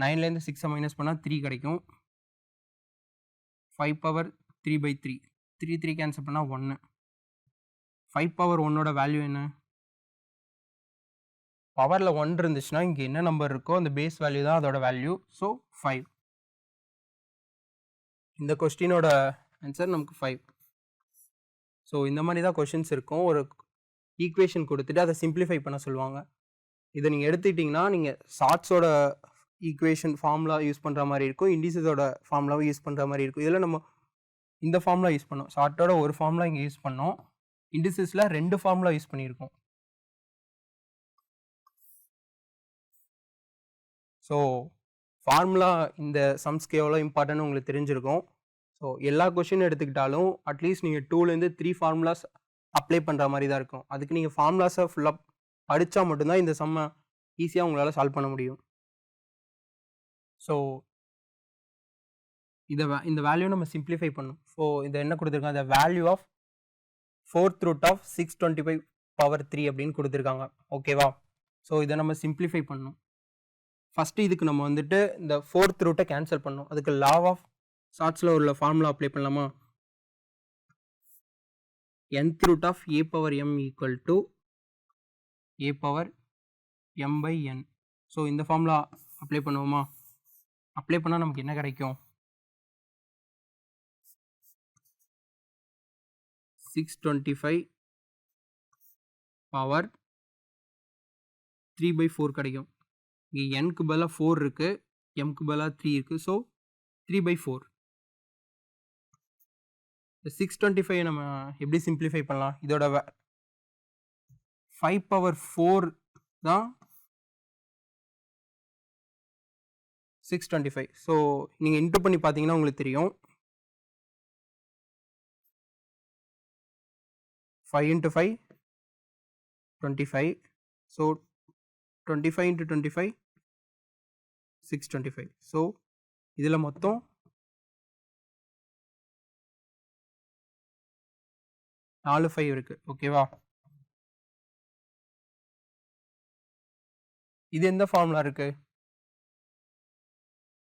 9லேருந்து 6 மைனஸ் பண்ணால் 3 கிடைக்கும். 5 power 3 by 3 3 கேன்சல் பண்ணால் 1. 5 power 1ஓட வேல்யூ என்ன? பவரில் 1 இருந்துச்சுன்னா இங்கே என்ன நம்பர் இருக்கோ அந்த பேஸ் வேல்யூ தான் அதோட வேல்யூ. ஸோ 5. இந்த கொஸ்டினோட ஆன்சர் நமக்கு 5. ஸோ இந்த மாதிரி தான் கொஷின்ஸ் இருக்கும். ஒரு ஈக்குவேஷன் கொடுத்துட்டு அதை சிம்பிளிஃபை பண்ண சொல்லுவாங்க. இதை நீங்கள் எடுத்துக்கிட்டிங்கன்னா நீங்கள் ஷார்ட்ஸோட ஈக்குவேஷன் ஃபார்முலா யூஸ் பண்ணுற மாதிரி இருக்கும், இண்டிசஸோட ஃபார்முலாவும் யூஸ் பண்ணுற மாதிரி இருக்கும். இதில் நம்ம இந்த ஃபார்முலா யூஸ் பண்ணோம். ஷார்ட்டோட ஒரு ஃபார்முலா இங்கே யூஸ் பண்ணோம். இண்டிசஸில் 2 ஃபார்முலா யூஸ் பண்ணியிருக்கோம். ஸோ ஃபார்முலா இந்த சம்ஸ்க்கு எவ்வளோ இம்பார்ட்டன்ட் உங்களுக்கு தெரிஞ்சிருக்கும். ஸோ எல்லா கொஷின் எடுத்துக்கிட்டாலும் அட்லீஸ்ட் நீங்கள் 2லேருந்து 3 ஃபார்முலாஸ் அப்ளை பண்ணுற மாதிரி தான் இருக்கும். அதுக்கு நீங்கள் ஃபார்முலாஸை ஃபுல்லாக படித்தா மட்டும்தான் இந்த சம்மை ஈஸியாக உங்களால் சால்வ் பண்ண முடியும். ஸோ இந்த வேல்யூ நம்ம சிம்பிளிஃபை பண்ணணும். ஸோ இதை என்ன கொடுத்துருக்காங்க? The value of 4th root of 625 power 3 அப்படின்னு கொடுத்துருக்காங்க. ஓகேவா? ஸோ இதை நம்ம சிம்பிளிஃபை பண்ணணும். ஃபஸ்ட்டு இதுக்கு நம்ம வந்துட்டு இந்த 4th ரூட்டை கேன்சல் பண்ணணும். அதுக்கு லா ஆஃப் ஷார்ட்ஸில் உள்ள ஃபார்முலா அப்ளை பண்ணலாமா? nth root of a power m equal to a power m by n. So இந்த ஃபார்முலா அப்ளை பண்ணுவோமா? அப்ளை பண்ணால் நமக்கு என்ன கிடைக்கும்? 625 பவர் 3/4 கிடைக்கும். இங்கே nக்கு பதிலாக 4 இருக்குது, mக்கு பதிலாக 3 இருக்குது. ஸோ 3/4. 625 நம்ம எப்படி சிம்பிளிஃபை பண்ணலாம்? இதோட 5/4 தான் 625. ஸோ நீங்கள் இன்டூ பண்ணி பார்த்தீங்கன்னா உங்களுக்கு தெரியும். 5 × 5 25. ஸோ 25 × 25 625. ஸோ இதில் மொத்தம் 4 5 இருக்குது. ஓகேவா? இது எந்த ஃபார்முலா இருக்குது?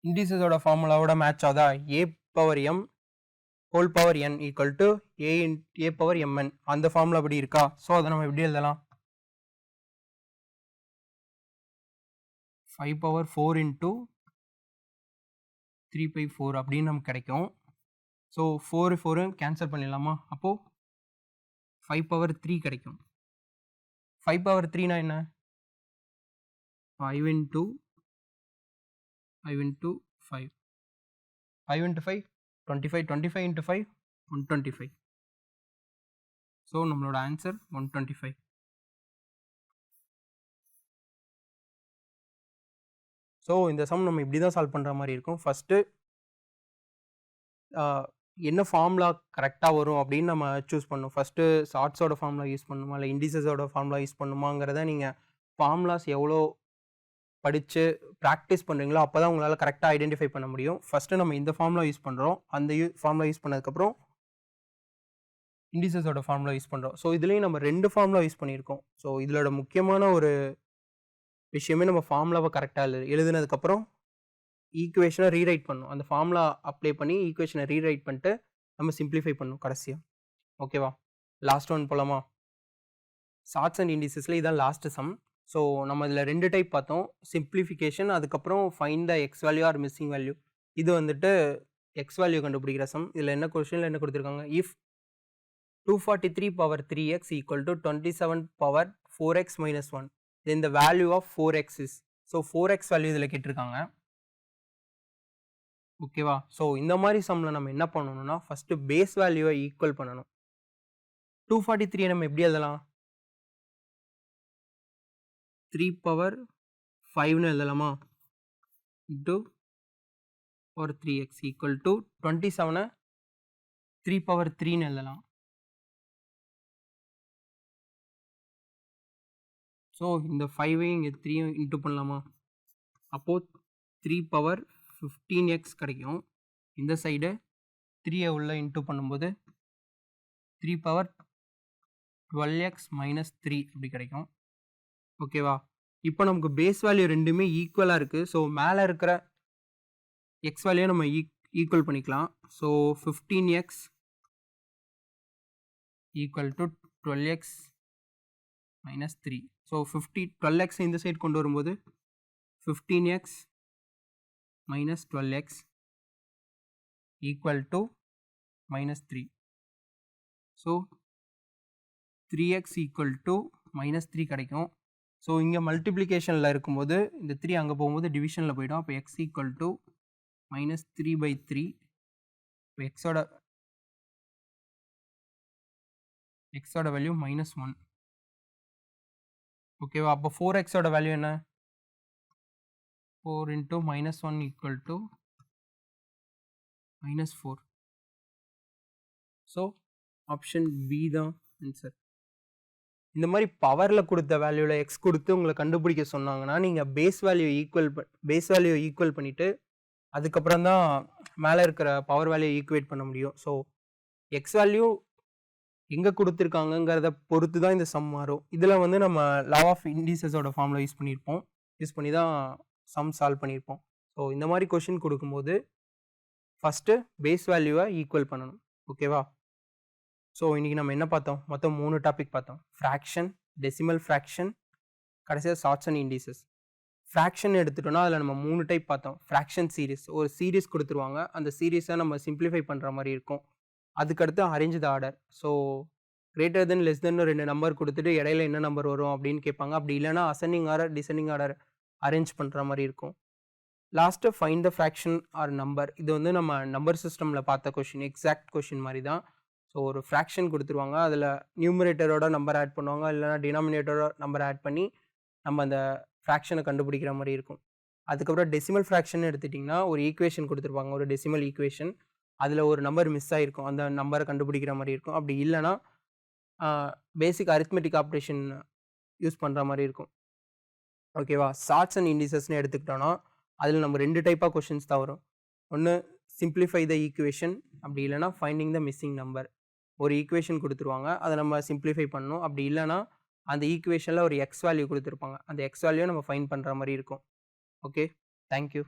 இண்டிசஸோட ஃபார்முலாவோட மேட்ச் ஆகுதா? a/m whole power n equal to a/mn. அந்த ஃபார்முலா அப்படி இருக்கா? ஸோ அதை நம்ம எப்படி எழுதலாம்? 5/4 × 3/4 அப்படின்னு நமக்கு கிடைக்கும். ஸோ 4 4 கேன்சல் பண்ணிடலாமா? அப்போது 5/3 கிடைக்கும். 5/3னா என்ன? 5 × 5 × 5. 5 × 5 25. 25 × 5 125. ஸோ நம்மளோட ஆன்சர் 125. ஸோ இந்த சம் நம்ம இப்படி தான் சால்வ் பண்ணுற மாதிரி இருக்கும். ஃபஸ்ட்டு என்ன ஃபார்முலா கரெக்டாக வரும் அப்படின்னு நம்ம சூஸ் பண்ணணும். ஃபஸ்ட்டு ஷார்ட்ஸோட ஃபார்முலா யூஸ் பண்ணணுமா இல்லை இண்டிசஸோட ஃபார்முலா யூஸ் பண்ணுமாங்கிறத நீங்கள் ஃபார்முலாஸ் எவ்வளோ படித்து ப்ராக்டிஸ் பண்ணுறீங்களோ அப்போ தான் உங்களால் கரெக்டாக ஐடென்டிஃபை பண்ண முடியும். ஃபஸ்ட்டு நம்ம இந்த ஃபார்முலா யூஸ் பண்ணுறோம். அந்த ஃபார்முலா யூஸ் பண்ணதுக்கப்புறம் இண்டிசஸோட ஃபார்முலா யூஸ் பண்ணுறோம். ஸோ இதுலேயும் நம்ம 2 ஃபார்முலா யூஸ் பண்ணியிருக்கோம். ஸோ இதோட முக்கியமான ஒரு விஷயமே நம்ம ஃபார்முலாவை கரெக்டாக எழுதுனதுக்கப்புறம் ஈக்குவேஷனை ரீரைட் பண்ணணும். அந்த ஃபார்முலா அப்ளை பண்ணி ஈக்குவேஷனை ரீரைட் பண்ணிட்டு நம்ம சிம்பிளிஃபை பண்ணணும் கடைசியாக. ஓகேவா? லாஸ்ட் ஒன் போலாமா? ஷார்ட்ஸ் அண்ட் இண்டிசஸில் இதான் லாஸ்ட்டு சம். ஸோ நம்ம இதில் 2 டைப் பார்த்தோம். சிம்பிளிஃபிகேஷன், அதுக்கப்புறம் find the X value are missing value. இது வந்துட்டு எக்ஸ் வேல்யூ கண்டுபிடிக்கிற சம். இதில் என்ன கொஸ்டினில் என்ன கொடுத்துருக்காங்க? If 243/3x equal to 27/4x - 1 then the value of 4x is. So 4x value இதில் கேட்டிருக்காங்க. ஓகேவா? ஸோ இந்த மாதிரி சம்மில் நம்ம என்ன பண்ணணும்னா ஃபஸ்ட்டு பேஸ் வேல்யூவை ஈக்குவல் பண்ணணும். 243 நம்ம எப்படி எழுதலாம்? 3/5ன்னு எழுதலாமா? இன்ட்டு ஒரு 3x ஈக்குவல் டு 27 3/3ன்னு எழுதலாம். ஸோ இந்த 5ஐயும் இங்கே 3ஐயும் இன்ட்டு பண்ணலாமா? அப்போது 3/15x கிடைக்கும். இந்த சைடு 3ஐ உள்ள இன்ட்டு பண்ணும்போது 3/12x - 3 அப்படி கிடைக்கும். ஓகேவா? இப்போ நமக்கு பேஸ் வேல்யூ ரெண்டுமே ஈக்குவலாக இருக்குது. ஸோ மேலே இருக்கிற எக்ஸ் வேல்யூ நம்ம ஈக்குவல் பண்ணிக்கலாம். So 15x equal to 12x - 3. So 12x இந்த சைடு கொண்டு வரும்போது 15x - 12x equal to -3. So 3x equal to -3 கிடைக்கும். ஸோ இங்கே மல்டிப்ளிகேஷனில் இருக்கும்போது இந்த 3 அங்கே போகும்போது டிவிஷனில் போய்டும். அப்போ x ஈக்குவல் டு -3/3. இப்போ எக்ஸோட வேல்யூ -1. ஓகேவா? அப்போ 4xோட வேல்யூ என்ன? 4 × -1 equal to -4. So option B தான் ஆன்சர். இந்த மாதிரி பவரில் கொடுத்த வேல்யூவில் எக்ஸ் கொடுத்து உங்களை கண்டுபிடிக்க சொன்னாங்கன்னா நீங்கள் பேஸ் வேல்யூ ஈக்குவல் பண்ணிவிட்டு அதுக்கப்புறம் தான் மேலே இருக்கிற பவர் வேல்யூ ஈக்குவேட் பண்ண முடியும். ஸோ எக்ஸ் வேல்யூ எங்கே கொடுத்துருக்காங்கங்கிறத பொறுத்து தான் இந்த சம் மாறும். இதில் வந்து நம்ம லா ஆஃப் இண்டிசஸோட ஃபார்முலா யூஸ் பண்ணி தான் சம் சால்வ் பண்ணியிருப்போம். ஸோ இந்த மாதிரி கொஷின் கொடுக்கும்போது ஃபஸ்ட்டு பேஸ் வேல்யூவை ஈக்குவல் பண்ணணும். ஓகேவா? ஸோ இன்றைக்கி நம்ம என்ன பார்த்தோம்? மொத்தம் 3 டாபிக் பார்த்தோம். ஃப்ராக்ஷன், டெசிமல் ஃப்ராக்ஷன், கடைசியாக ஷார்ட்ஸ் அண்ட் இண்டிசஸ். ஃப்ராக்ஷன் எடுத்துட்டோம்னா அதில் நம்ம 3 டைப் பார்த்தோம். ஃப்ராக்ஷன் சீரீஸ், ஒரு சீரீஸ் கொடுத்துருவாங்க. அந்த சீரீஸை நம்ம சிம்பிளிஃபை பண்ணுற மாதிரி இருக்கும். அதுக்கடுத்து arrange the order. So greater than, less than 2 number குடுத்துட்டு இடையில என்ன நம்பர் வரும் அப்படின்னு கேட்பாங்க. அப்படி இல்லன்னா ascending order, descending order arrange பண்ற மாரி இருக்கும். Last find the fraction or number. இது வந்து நம்ம நம்பர் சிஸ்டம்ல பார்த்த கொஸ்டின், எக்ஸாக்ட் கொஸ்டின் மாரி தான். ஸோ ஒரு ஃப்ராக்ஷன் குடுத்துருவாங்க. அதில நியூமரேட்டரோட நம்பர் ஆட் பண்ணுவாங்க. இல்லன்னா டினாமினேட்டரோட நம்பர் ஆட் பண்ணி நம்ம அந்த ஃப்ராக்ஷன கண்டுபிடிக்கிற மாரி இருக்கும். அதுக்கப்புறம் டெசிமல் ஃப்ராக்ஷன் எடுத்துட்டிங்கன்னா, ஒரு ஈக்குவேஷன் குடுத்துருப்பாங்க. ஒரு டெசிமல் ஈக்குவேஷன். அதில ஒரு நம்பர் மிஸ் ஆயிருக்கும். அந்த நம்பர கண்டுபிடிக்கிற மாரி இருக்கும். அப்படி இல்லன்னா, பேசிக் அரித்மெட்டிக் ஆப்பரேஷன் யூஸ் பண்ற மாரி இருக்கும். ஓகேவா? சார்ட்ஸ் அண்ட் இண்டிசஸ்ன்னு எடுத்துக்கிட்டோம்னா, அதில நம்ம 2 டைப்பா கொஸ்டின்ஸ் தான் வரும். ஒண்ணு சிம்ப்ளிஃபை த ஈக்குவேஷன், அப்படி இல்லன்னா ஃபைண்டிங் த மிஸ்ஸிங் நம்பர். ஒரு ஈக்குவேஷன் குடுத்துருவாங்க. அத நம்ம சிம்ப்ளிஃபை பண்ணணும். அப்படி இல்லன்னா, அந்த ஈக்குவேஷன்ல ஒரு எக்ஸ் வேல்யூ குடுத்துருப்பாங்க. அந்த எக்ஸ் வேல்யூவ நம்ம ஃபைண்ட் பண்ற மாரி இருக்கும். ஓகே. Thank you.